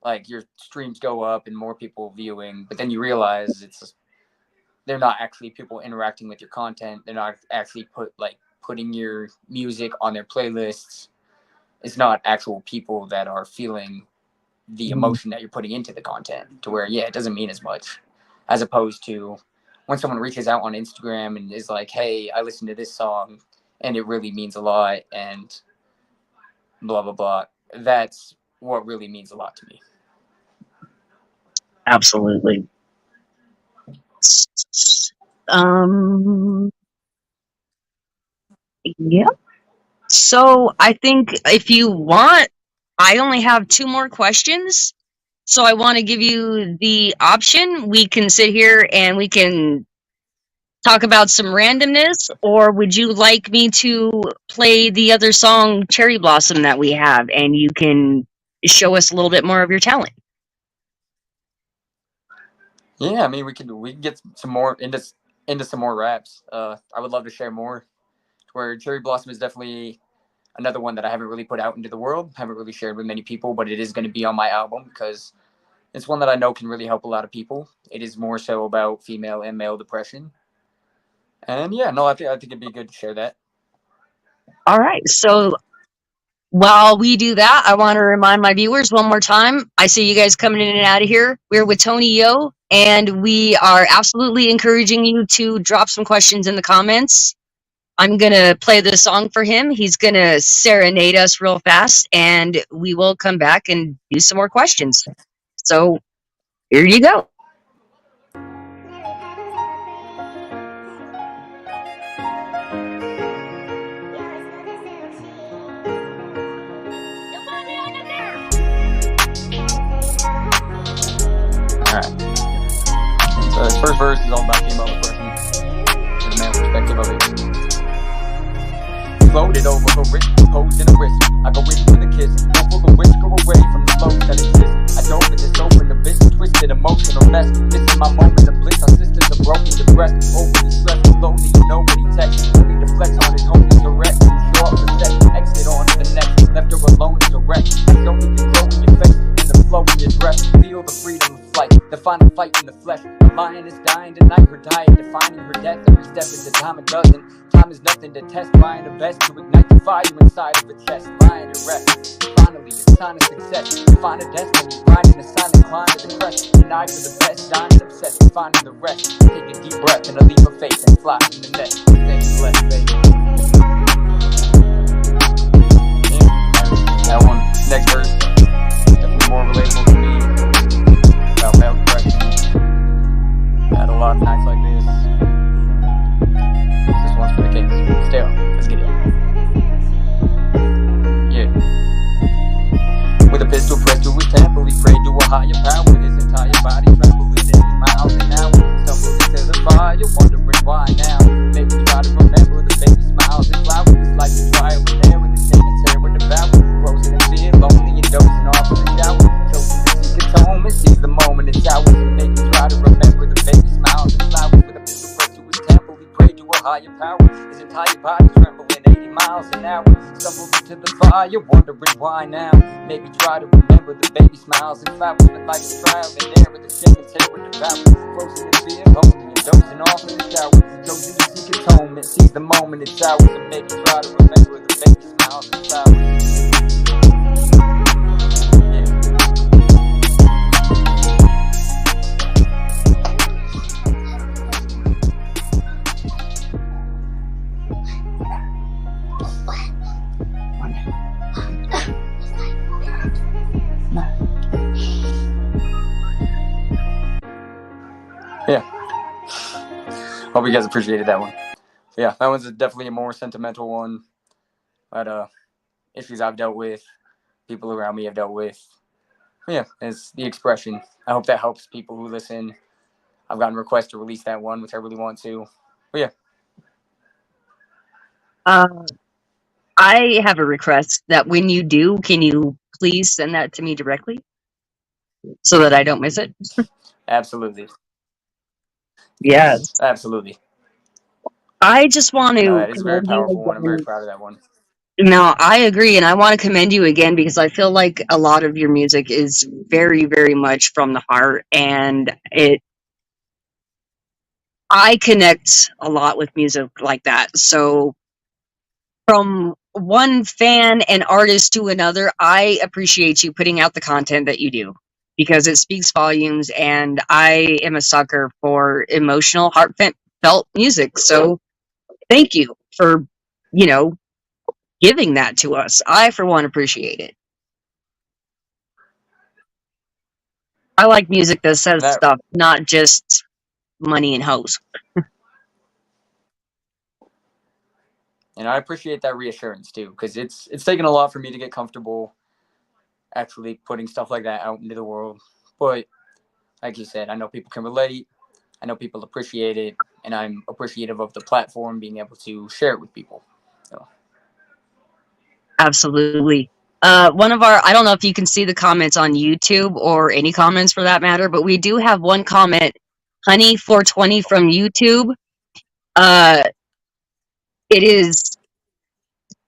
like your streams go up and more people viewing, but then you realize they're not actually people interacting with your content. They're not actually putting your music on their playlists. It's not actual people that are feeling the emotion that you're putting into the content to where, yeah, it doesn't mean as much as opposed to when someone reaches out on Instagram and is like, hey, I listened to this song and it really means a lot and blah, blah, blah. That's what really means a lot to me. Absolutely. Yeah. So I think if you want, I only have 2 more questions. So I want to give you the option. We can sit here and we can talk about some randomness, or would you like me to play the other song, Cherry Blossom, that we have, and you can show us a little bit more of your talent? Yeah, I mean, we can get some more into some more raps. I would love to share more. Where Cherry Blossom is definitely another one that I haven't really put out into the world, haven't really shared with many people, but it is going to be on my album because it's one that I know can really help a lot of people. It is more so about female and male depression. And yeah, no, I think it'd be good to share that. All right. So while we do that, I want to remind my viewers one more time. I see you guys coming in and out of here. We're with Tony Yo, and we are absolutely encouraging you to drop some questions in the comments. I'm going to play the song for him. He's going to serenade us real fast, and we will come back and do some more questions. So here you go. All right. So this first verse is all about female depression from the male perspective of it. Floated over her wrist, proposed in a wrist. I go in with a kiss, go for the wish, go away from the flow that exists. I dove in this open abyss, twisted emotional mess. This is my moment of bliss. Our sisters are broken, depressed, overly stressed, lonely. You know what he texts. Need to flex on his homies direct. Show up the set, exit on to the next. Left her alone as a wreck. I don't need to grow in your face and the flow in your dress. Feel the freedom of flight, the final fight in the flesh. A lion is dying tonight, her diet defining her death. Every step is a time a dozen. Time is nothing to test, trying the best to ignite the fire inside of a chest. Lying to rest. Finally, it's time of success. Find a destiny, grinding the silent climb to the crest. Denied for the best, dying obsessed with finding the rest. Take a deep breath and a leap of faith and fly in the net. Stay blessed, baby. Yeah, that one, next verse, definitely more relatable to me. About male depression. Had a lot of nights like this. This one's for the kings. Stay on. Let's get it. Yeah. With a pistol pressed to his temple, he prayed to a higher power. His entire body trembled at 80 miles an hour. Stumbled into the fire, wondering why now. Maybe try to remember the baby smiles and flowers. It's like a trial and error, the shame and terror devour. Frozen in fear, lonely and dozing off in the shower. Chosen to seek atonement, seize the moment it's ours. Maybe try to remember the baby smiles and flowers. With a pistol pressed to his temple, he prayed to a higher power. His entire body trembled at 80 miles an hour. Stumbled into the fire, wondering why now. Maybe try to remember the baby smiles and flowers. But life's trial and error, the shame and terror devour. Frozen in fear, lonely and dozing off in the shower. Chosen to seek atonement, seize the moment it's ours. And maybe try to remember the baby smiles and flowers. Yeah. Hope you guys appreciated that one. So yeah, that one's definitely a more sentimental one. But issues I've dealt with, people around me have dealt with. But yeah, it's the expression. I hope that helps people who listen. I've gotten requests to release that one, which I really want to. But yeah. I have a request that when you do, can you please send that to me directly so that I don't miss it? Absolutely. Yes. Absolutely. I just want to That is a very commend you powerful one. I'm very again. proud of that one. No, I agree, and I want to commend you again because I feel like a lot of your music is very, very much from the heart, and I connect a lot with music like that. So from one fan and artist to another, I appreciate you putting out the content that you do because it speaks volumes, and I am a sucker for emotional, heartfelt music. So thank you for, giving that to us. I, for one, appreciate it. I like music that says stuff, not just money and hoes. And I appreciate that reassurance too, because it's taken a lot for me to get comfortable actually putting stuff like that out into the world. But like you said, I know people can relate. I know people appreciate it, and I'm appreciative of the platform being able to share it with people. So, Absolutely. One of our, I don't know if you can see the comments on YouTube or any comments for that matter, but we do have one comment, Honey420 from YouTube. Uh, it is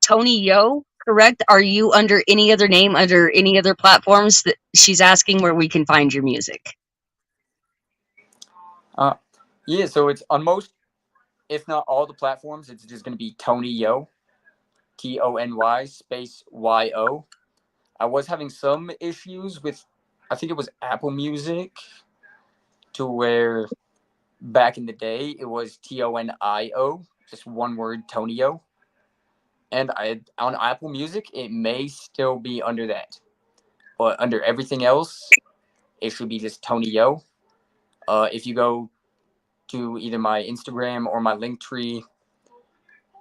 Tony Yo, correct? Are you under any other name, under any other platforms? That she's asking where we can find your music. yeah, so it's on most, if not all the platforms, it's just going to be Tony Yo, Tony space Yo. I was having some issues with, I think it was Apple Music, to where back in the day it was Tonio, just one word, Tonio. And on Apple Music, it may still be under that, but under everything else, it should be just Tonio. If you go to either my Instagram or my Linktree,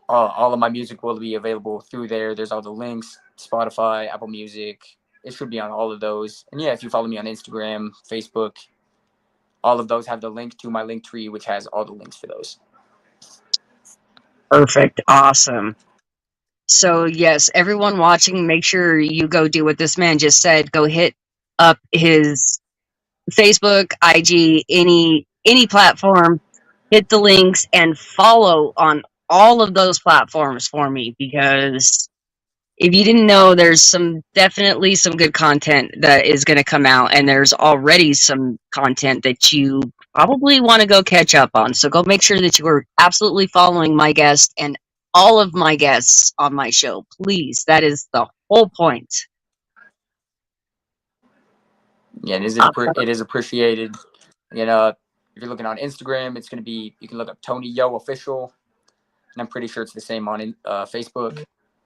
all of my music will be available through there. There's all the links, Spotify, Apple Music. It should be on all of those. And yeah, if you follow me on Instagram, Facebook, all of those have the link to my Linktree, which has all the links for those. Perfect. Awesome. So yes, everyone watching, make sure you go do what this man just said. Go hit up his Facebook, IG, any platform, hit the links and follow on all of those platforms for me, because if you didn't know, there's definitely some good content that is going to come out, and there's already some content that you probably want to go catch up on. So go make sure that you are absolutely following my guest and all of my guests on my show, please. That is the whole point. Yeah, it is appreciated. You know, if you're looking on Instagram, it's going to be, you can look up Tony Yo Official, and I'm pretty sure it's the same on Facebook.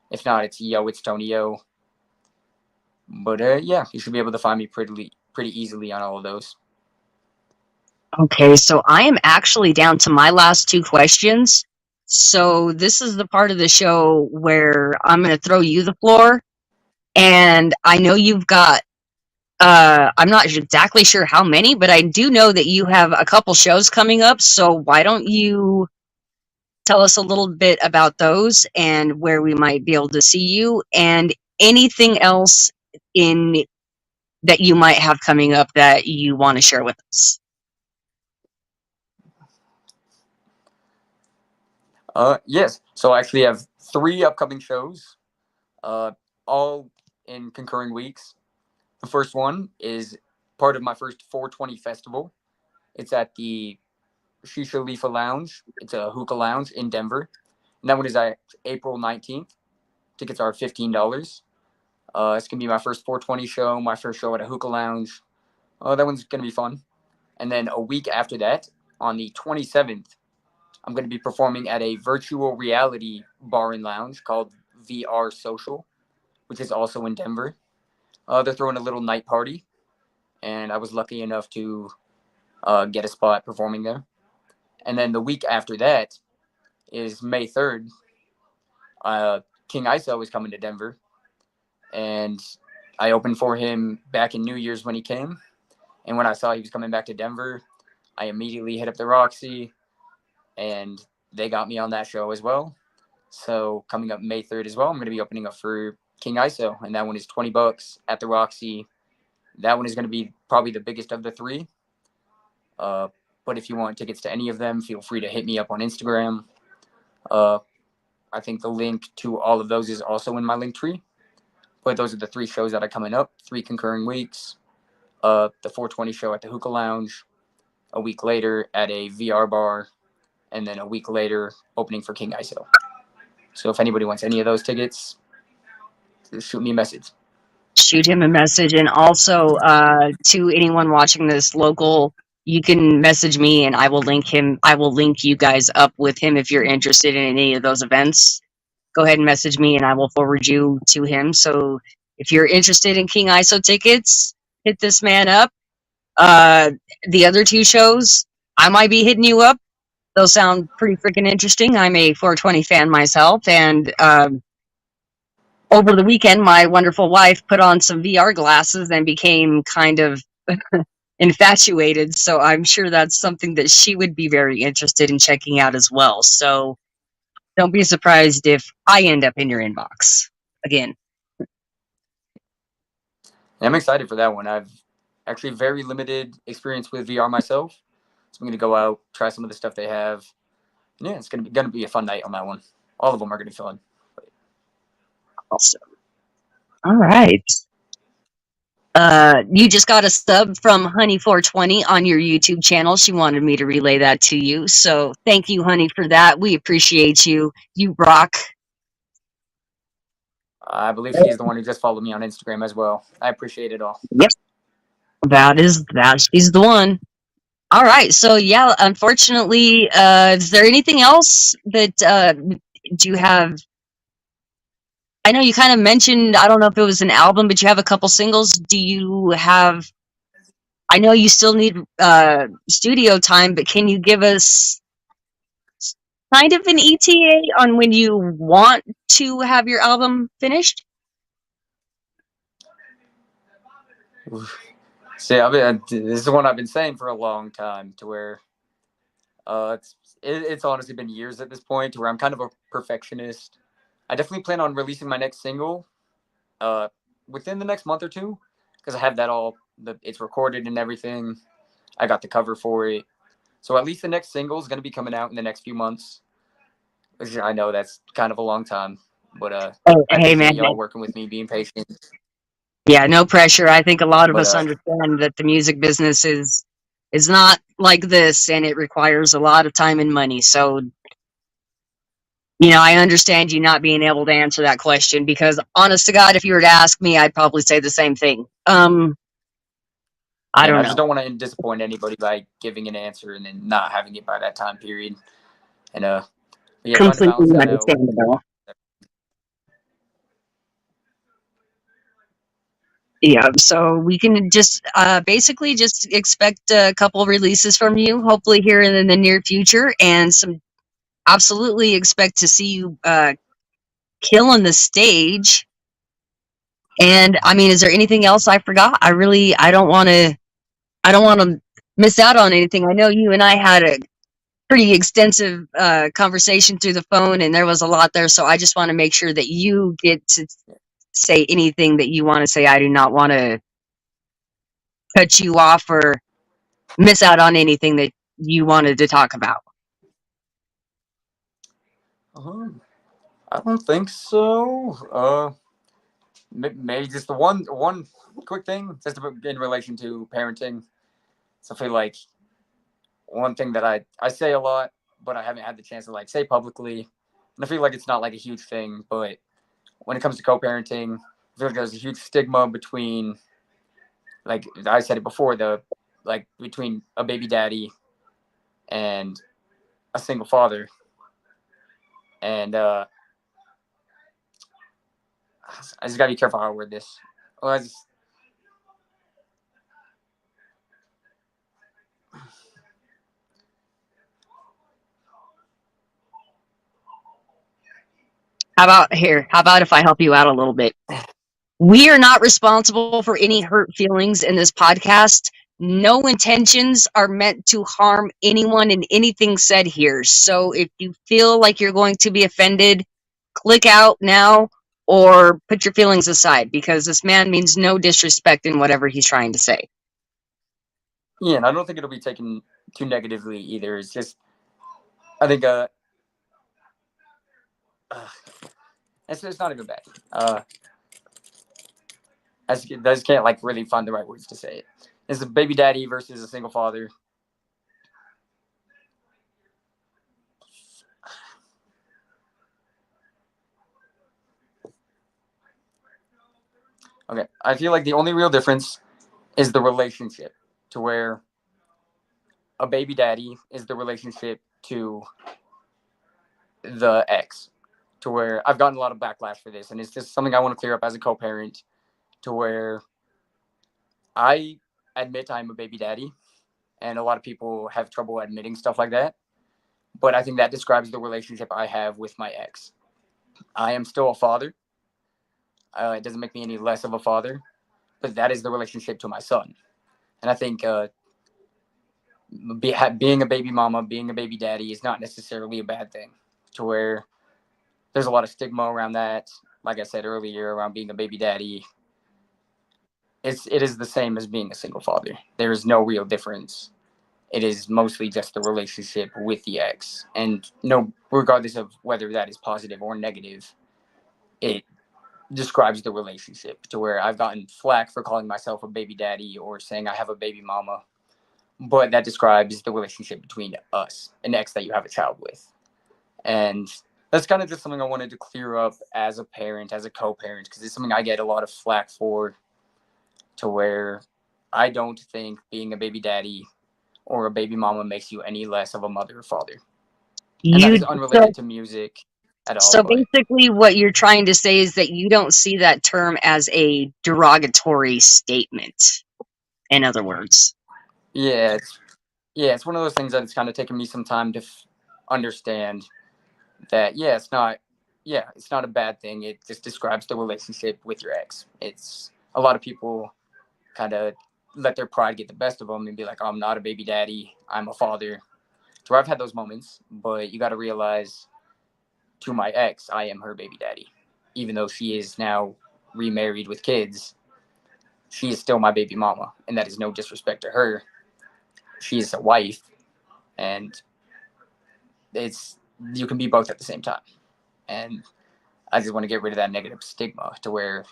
If not, it's Tony Yo. But yeah, you should be able to find me pretty easily on all of those. Okay, so I am actually down to my last two questions. So this is the part of the show where I'm going to throw you the floor. And I know you've got, I'm not exactly sure how many, but I do know that you have a couple shows coming up. So why don't you tell us a little bit about those and where we might be able to see you, and anything else that you might have coming up that you want to share with us. Yes. So I actually have 3 upcoming shows, all in concurring weeks. The first one is part of my first 420 festival. It's at the Shisha Lifa Lounge. It's a hookah lounge in Denver. And that one is at April 19th. Tickets are $15. It's going to be my first 420 show, my first show at a hookah lounge. That one's going to be fun. And then a week after that, on the 27th, I'm going to be performing at a virtual reality bar and lounge called VR Social, which is also in Denver. They're throwing a little night party, and I was lucky enough to get a spot performing there. And then the week after that is May 3rd. King ISO is coming to Denver, and I opened for him back in New Year's when he came. And when I saw he was coming back to Denver, I immediately hit up the Roxy, and they got me on that show as well. So coming up May 3rd as well, I'm going to be opening up for King ISO, and that one is $20 at the Roxy. That one is going to be probably the biggest of the 3. But if you want tickets to any of them, feel free to hit me up on Instagram. I think the link to all of those is also in my Linktree. But those are the 3 shows that are coming up, 3 concurring weeks. The 420 show at the Hookah Lounge, a week later at a VR bar, and then a week later opening for King ISO. So if anybody wants any of those tickets, just shoot me a message. Shoot him a message. And also to anyone watching this local, you can message me and I will link him. I will link you guys up with him if you're interested in any of those events. Go ahead and message me and I will forward you to him. So if you're interested in King ISO tickets, hit this man up. The other 2 shows, I might be hitting you up. Those sound pretty freaking interesting. I'm a 420 fan myself, and over the weekend, my wonderful wife put on some VR glasses and became kind of infatuated. So I'm sure that's something that she would be very interested in checking out as well. So don't be surprised if I end up in your inbox again. I'm excited for that one. I've actually very limited experience with VR myself, so I'm gonna go out, try some of the stuff they have. And yeah, it's gonna be a fun night on that one. All of them are gonna be fun. Awesome. All right. You just got a sub from Honey420 on your YouTube channel. She wanted me to relay that to you. So thank you, Honey, for that. We appreciate you. You rock. I believe she's the one who just followed me on Instagram as well. I appreciate it all. Yep. She's the one. All right. So yeah, unfortunately, is there anything else that do you have? I know you kind of mentioned, I don't know if it was an album, but you have a couple singles. Do you have, I know you still need studio time, but can you give us kind of an ETA on when you want to have your album finished? See, this is one I've been saying for a long time, to where it's honestly been years at this point, to where I'm kind of a perfectionist. I definitely plan on releasing my next single within the next month or two, because I have that all. It's recorded and everything. I got the cover for it, so at least the next single is going to be coming out in the next few months. Which I know that's kind of a long time, but Oh, I hey, appreciate man. y'all working with me, being patient. Yeah, no pressure. I think a lot of But us understand that the music business is not like this, and it requires a lot of time and money. So, I understand you not being able to answer that question, because honest to God, if you were to ask me, I'd probably say the same thing. I and don't I just know. don't want to disappoint anybody by giving an answer and then not having it by that time period. And yeah, trying to balance Completely that out. understandable. Yeah, so we can just basically just expect a couple releases from you, hopefully here in the near future, and absolutely expect to see you killing the stage. And I mean, is there anything else I forgot? I don't want to miss out on anything. I know you and I had a pretty extensive conversation through the phone, and there was a lot there. So I just want to make sure that you get to say anything that you want to say. I do not want to cut you off or miss out on anything that you wanted to talk about. I don't think so. Maybe just the one quick thing, just in relation to parenting. So I feel like one thing that I say a lot, but I haven't had the chance to say publicly, and I feel like it's not like a huge thing, but when it comes to co-parenting, I feel like there's a huge stigma between, like I said it before, between a baby daddy and a single father, and I just gotta be careful how I word this. Well, How about if I help you out a little bit? We are not responsible for any hurt feelings in this podcast. No intentions are meant to harm anyone in anything said here. So if you feel like you're going to be offended, click out now or put your feelings aside, because this man means no disrespect in whatever he's trying to say. Yeah, and I don't think it'll be taken too negatively either. It's just, I think it's not even bad. I just can't really find the right words to say it. It's a baby daddy versus a single father. Okay, I feel like the only real difference is the relationship, to where a baby daddy is the relationship to the ex, to where I've gotten a lot of backlash for this, and it's just something I want to clear up as a co-parent, to where I admit I'm a baby daddy, and a lot of people have trouble admitting stuff like that, but I think that describes the relationship I have with my ex. I am still a father. It doesn't make me any less of a father, but that is the relationship to my son. And I think being a baby mama, being a baby daddy is not necessarily a bad thing. To where there's a lot of stigma around that. Like I said earlier, around being a baby daddy, it is the same as being a single father. There is no real difference. It is mostly just the relationship with the ex, and no, regardless of whether that is positive or negative, it describes the relationship. To where I've gotten flack for calling myself a baby daddy or saying I have a baby mama, but that describes the relationship between us, an ex that you have a child with. And that's kind of just something I wanted to clear up as a parent, as a co-parent, because it's something I get a lot of flack for. To where I don't think being a baby daddy or a baby mama makes you any less of a mother or father. And that You is unrelated to music at all. so But basically what you're trying to say is that you don't see that term as a derogatory statement, in other words. yeah, it's one of those things that it's kind of taken me some time to understand that it's not a bad thing. It just describes the relationship with your ex. It's a lot of people kind of let their pride get the best of them and be like, oh, I'm not a baby daddy, I'm a father. So I've had those moments, but you got to realize, to my ex, I am her baby daddy. Even though she is now remarried with kids, she is still my baby mama, and that is no disrespect to her. She is a wife, and you can be both at the same time. And I just want to get rid of that negative stigma, to where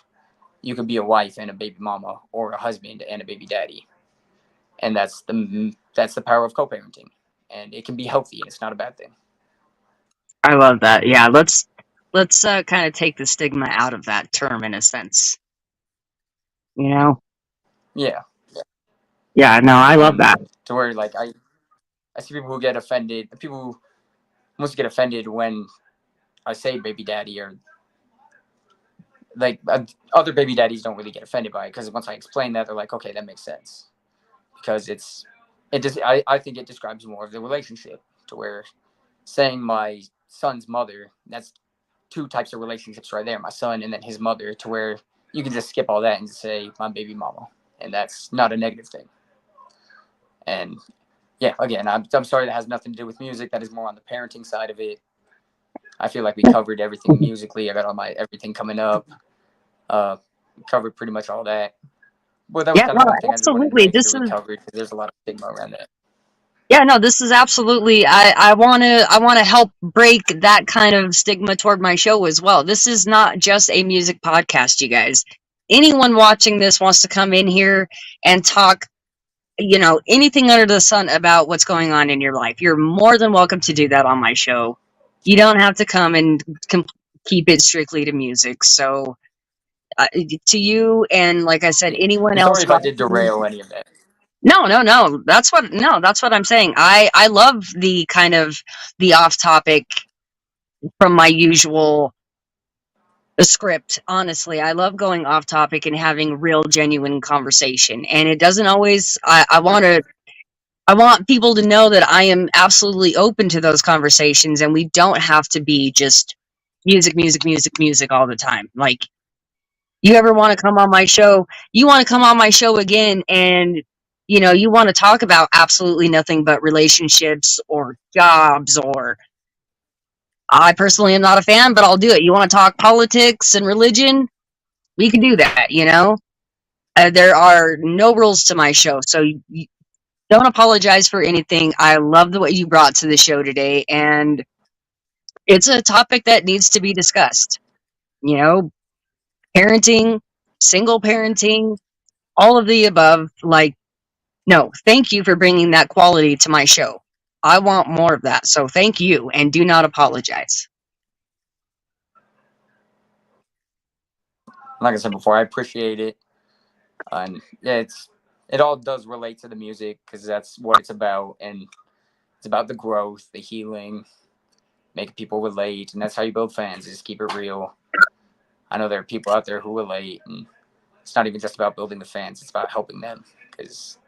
you can be a wife and a baby mama, or a husband and a baby daddy, and that's the power of co-parenting, and it can be healthy, and it's not a bad thing. I love that. Yeah, let's kind of take the stigma out of that term in a sense. You know? Yeah. Yeah, no, I love that. To where, like, I see people who get offended. People who must get offended when I say baby daddy, or like other baby daddies don't really get offended by it, because once I explain that, they're like, okay, that makes sense, because I think it describes more of the relationship. To where saying my son's mother, that's two types of relationships right there, my son and then his mother, to where you can just skip all that and say my baby mama, and that's not a negative thing. And yeah, again, I'm sorry, that has nothing to do with music. That is more on the parenting side of it. I feel like we covered everything musically. I got all my everything coming up. Covered pretty much all that. But that was kind of one thing I just wanted to make sure we covered, because there's a lot of stigma around that. Yeah, no, this is absolutely. I want to help break that kind of stigma toward my show as well. This is not just a music podcast, you guys. Anyone watching this wants to come in here and talk, anything under the sun about what's going on in your life. You're more than welcome to do that on my show. You don't have to come and keep it strictly to music. So, to you, and like I said, anyone else. Sorry if I did derail any of that. No. That's what I'm saying. I love the kind of the off topic from my usual script. Honestly, I love going off topic and having real, genuine conversation. And it doesn't always. I want people to know that I am absolutely open to those conversations, and we don't have to be just music all the time. Like, you ever want to come on my show? You want to come on my show again, and you want to talk about absolutely nothing but relationships or jobs, or I personally am not a fan, but I'll do it. You want to talk politics and religion? We can do that, there are no rules to my show, so you don't apologize for anything. I love the way you brought to the show today, and it's a topic that needs to be discussed. Parenting, single parenting, all of the above. Like, no, thank you for bringing that quality to my show. I want more of that. So thank you, and do not apologize. Like I said before, I appreciate it. And yeah, it all does relate to the music, because that's what it's about. And it's about the growth, the healing, making people relate. And that's how you build fans, just keep it real. I know there are people out there who relate, and it's not even just about building the fans. It's about helping them, because,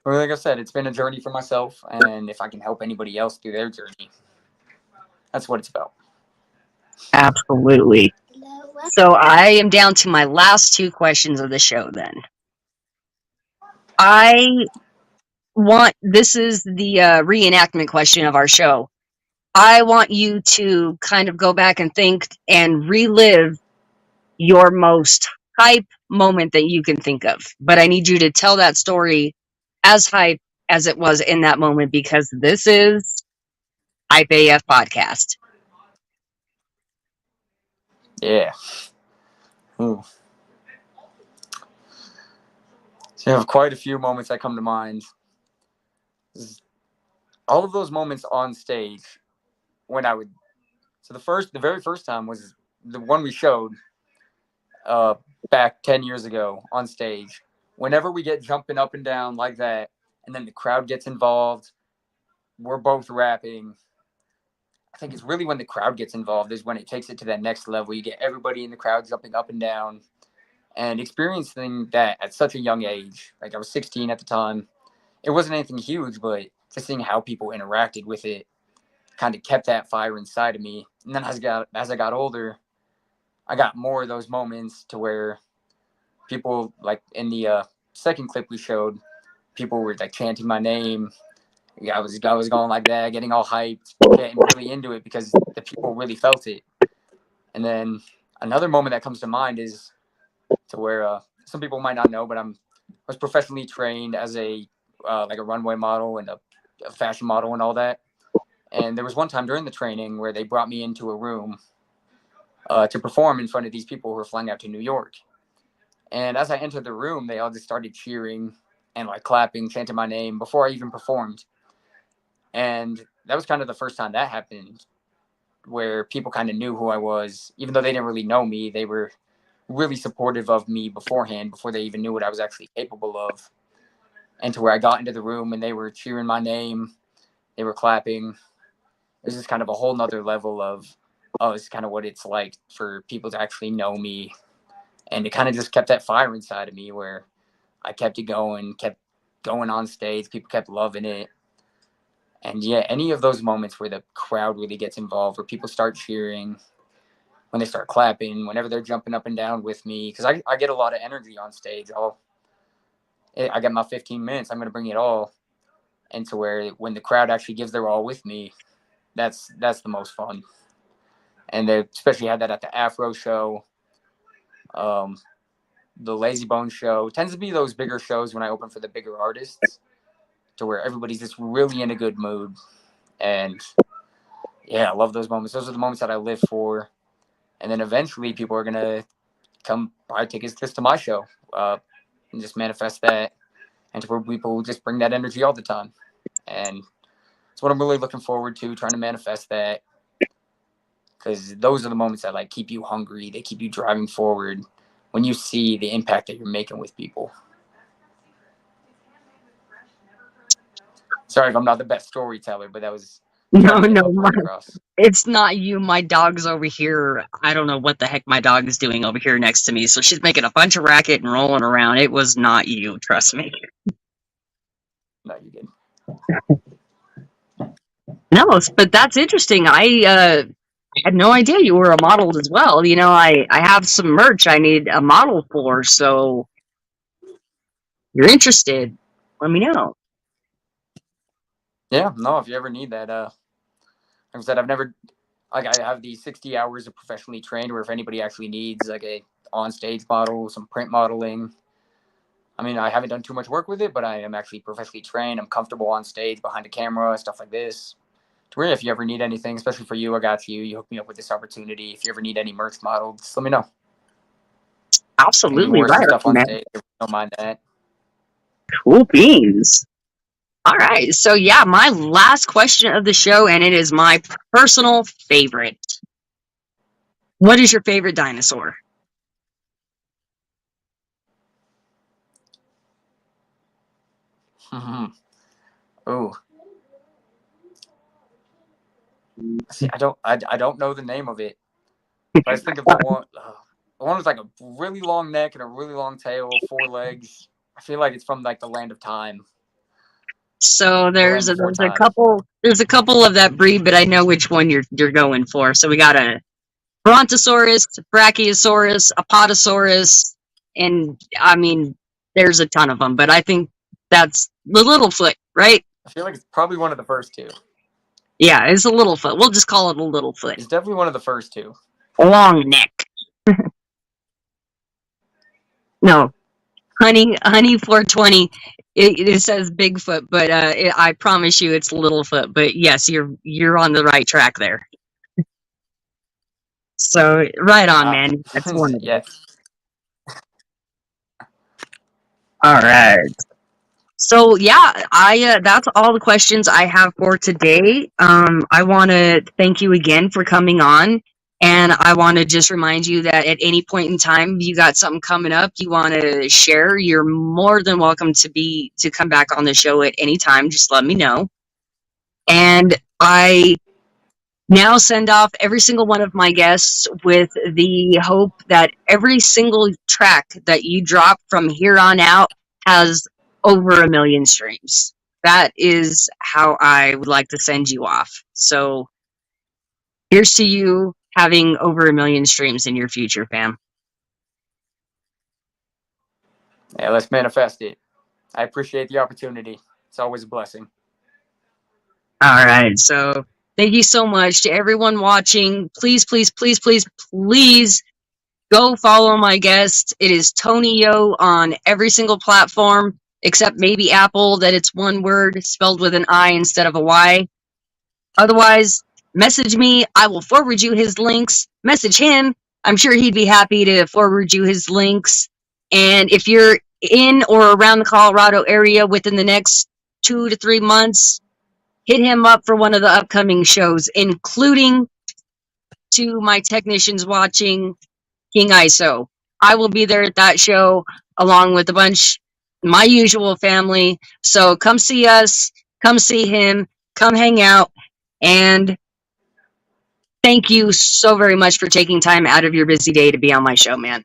like I said, it's been a journey for myself, and if I can help anybody else through their journey, that's what it's about. Absolutely. So I am down to my last two questions of the show then. I this is the reenactment question of our show. I want you to kind of go back and think and relive your most hype moment that you can think of. But I need you to tell that story as hype as it was in that moment, because this is Hype AF Podcast. Yeah. Ooh. So you have quite a few moments that come to mind. All of those moments on stage when I would. So the very first time was the one we showed back 10 years ago on stage. Whenever we get jumping up and down like that, and then the crowd gets involved, we're both rapping. I think it's really when the crowd gets involved is when it takes it to that next level. You get everybody in the crowd jumping up and down, and experiencing that at such a young age. Like I was 16 at the time. It wasn't anything huge, but just seeing how people interacted with it kind of kept that fire inside of me. And then as I got older, I got more of those moments to where people, like in the second clip we showed, people were like chanting my name. I was going like that, getting all hyped, getting really into it because the people really felt it. And then another moment that comes to mind is to where some people might not know, but I was professionally trained as a like a runway model and a fashion model and all that. And there was one time during the training where they brought me into a room to perform in front of these people who were flying out to New York. And as I entered the room, they all just started cheering and like clapping, chanting my name before I even performed. And that was kind of the first time that happened, where people kind of knew who I was, even though they didn't really know me. They were really supportive of me beforehand, before they even knew what I was actually capable of. And to where I got into the room and they were cheering my name, they were clapping. It was just kind of a whole nother level of, oh, it's kind of what it's like for people to actually know me. And it kind of just kept that fire inside of me where I kept going on stage. People kept loving it. And yeah, any of those moments where the crowd really gets involved, where people start cheering, when they start clapping, whenever they're jumping up and down with me, because I get a lot of energy on stage. I got my 15 minutes. I'm going to bring it all. And to where when the crowd actually gives their all with me, that's the most fun. And they especially had that at the Afro show, the Lazy Bone show. It tends to be those bigger shows when I open for the bigger artists, to where everybody's just really in a good mood. And yeah, I love those moments. Those are the moments that I live for. And then eventually people are going to come buy tickets just to my show and just manifest that. And to where people just bring that energy all the time. And it's what I'm really looking forward to, trying to manifest that. Because those are the moments that like keep you hungry. They keep you driving forward when you see the impact that you're making with people. Sorry if I'm not the best storyteller, but that was No, trying to get no, my point across. it's not you. My dog's over here. I don't know what the heck my dog is doing over here next to me. So she's making a bunch of racket and rolling around. It was not you, trust me. No, you didn't. No, but that's interesting. I had no idea you were a model as well. You know, I have some merch I need a model for, so you're interested, let me know. Yeah, no, if you ever need that, like I said, I have these 60 hours of professionally trained, where if anybody actually needs like a on-stage model, some print modeling. I mean, I haven't done too much work with it, but I am actually professionally trained. I'm comfortable on stage, behind a camera, stuff like this. To where if you ever need anything, especially for you, I got you. You hook me up with this opportunity. If you ever need any merch models, just let me know. Absolutely Maybe right, stuff on man. stage. Don't mind that. Cool beans. All right, so yeah, my last question of the show, and it is my personal favorite. What is your favorite dinosaur? Oh, see, I don't know the name of it. But I just think of the one. The one with like a really long neck and a really long tail, 4 legs. I feel like it's from like the Land of Time. So there's Land a, Before there's a Time. couple of that breed, but I know which one you're going for. So we got a Brontosaurus, Brachiosaurus, Apatosaurus, and I mean there's a ton of them, but I think That's the Littlefoot, right? I feel like it's probably one of the first two. Yeah, it's a Littlefoot. We'll just call it a Littlefoot. It's definitely one of the first two. Long neck. No, honey 420. It says Bigfoot, but I promise you it's Littlefoot. But yes, you're on the right track there. So right on, man. That's one. Yeah. All right. So yeah, I that's all the questions I have for today. I want to thank you again for coming on, and I want to just remind you that at any point in time you got something coming up you want to share, you're more than welcome to come back on the show at any time. Just let me know. And I now send off every single one of my guests with the hope that every single track that you drop from here on out has over 1 million streams. That is how I would like to send you off. So here's to you having over 1 million streams in your future, fam. Yeah, let's manifest it. I appreciate the opportunity. It's always a blessing. All right. So thank you so much to everyone watching. Please, please, please, please, please go follow my guest. It is Tony Yo on every single platform, except maybe Apple, that it's one word spelled with an I instead of a Y. Otherwise, message me. I will forward you his links. Message him. I'm sure he'd be happy to forward you his links. And if you're in or around the Colorado area within the next 2 to 3 months, hit him up for one of the upcoming shows, including to my technicians watching, King ISO. I will be there at that show along with a bunch, my usual family. So come see us, come see him, come hang out, and thank you so very much for taking time out of your busy day to be on my show, man.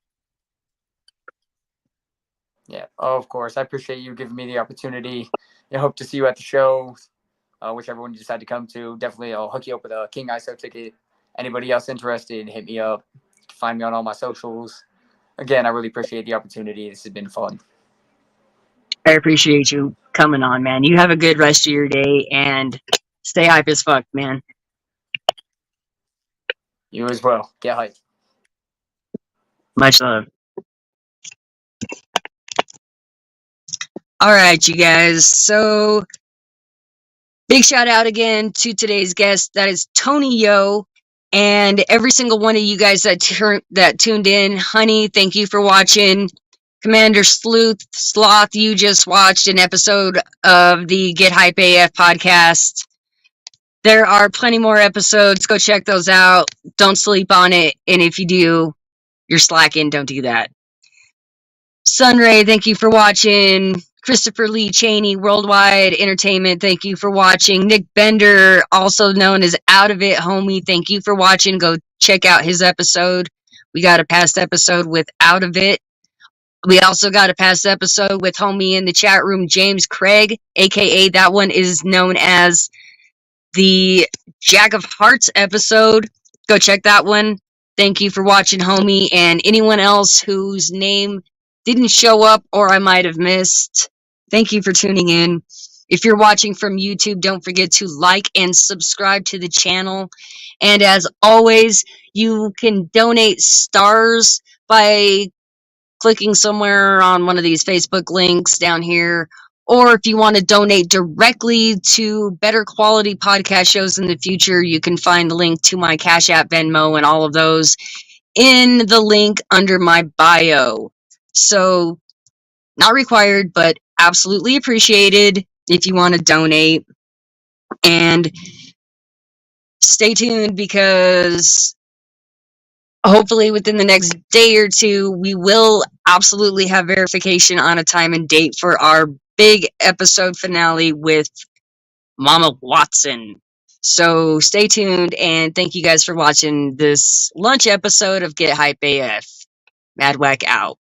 Yeah, of course. I appreciate you giving me the opportunity. I hope to see you at the show, whichever one you decide to come to. Definitely, I'll hook you up with a King ISO ticket. Anybody else interested, hit me up. Find me on all my socials. Again, I really appreciate the opportunity. This has been fun. I appreciate you coming on, man. You have a good rest of your day and stay hype as fuck, man. You as well. Get hype. Much love. All right, you guys. So big shout out again to today's guest. That is Tony Yo. And every single one of you guys that tuned in, honey, thank you for watching. Commander Sloth, you just watched an episode of the Get Hype AF podcast. There are plenty more episodes. Go check those out. Don't sleep on it. And if you do, you're slacking. Don't do that. Sunray, thank you for watching. Christopher Lee Cheney, Worldwide Entertainment, thank you for watching. Nick Bender, also known as Out of It Homie, thank you for watching. Go check out his episode. We got a past episode with Out of It. We also got a past episode with homie in the chat room, James Craig, aka that one is known as the Jack of Hearts episode. Go check that one. Thank you for watching, homie. And anyone else whose name didn't show up or I might have missed, thank you for tuning in. If you're watching from YouTube, don't forget to like and subscribe to the channel. And as always, you can donate stars by clicking somewhere on one of these Facebook links down here. Or if you want to donate directly to better quality podcast shows in the future, you can find the link to my Cash App, Venmo, and all of those in the link under my bio. So, not required, but absolutely appreciated if you want to donate. And stay tuned because hopefully within the next day or two, we will absolutely have verification on a time and date for our big episode finale with Mama Watson. So stay tuned, and thank you guys for watching this lunch episode of Get Hype AF. Madwack out.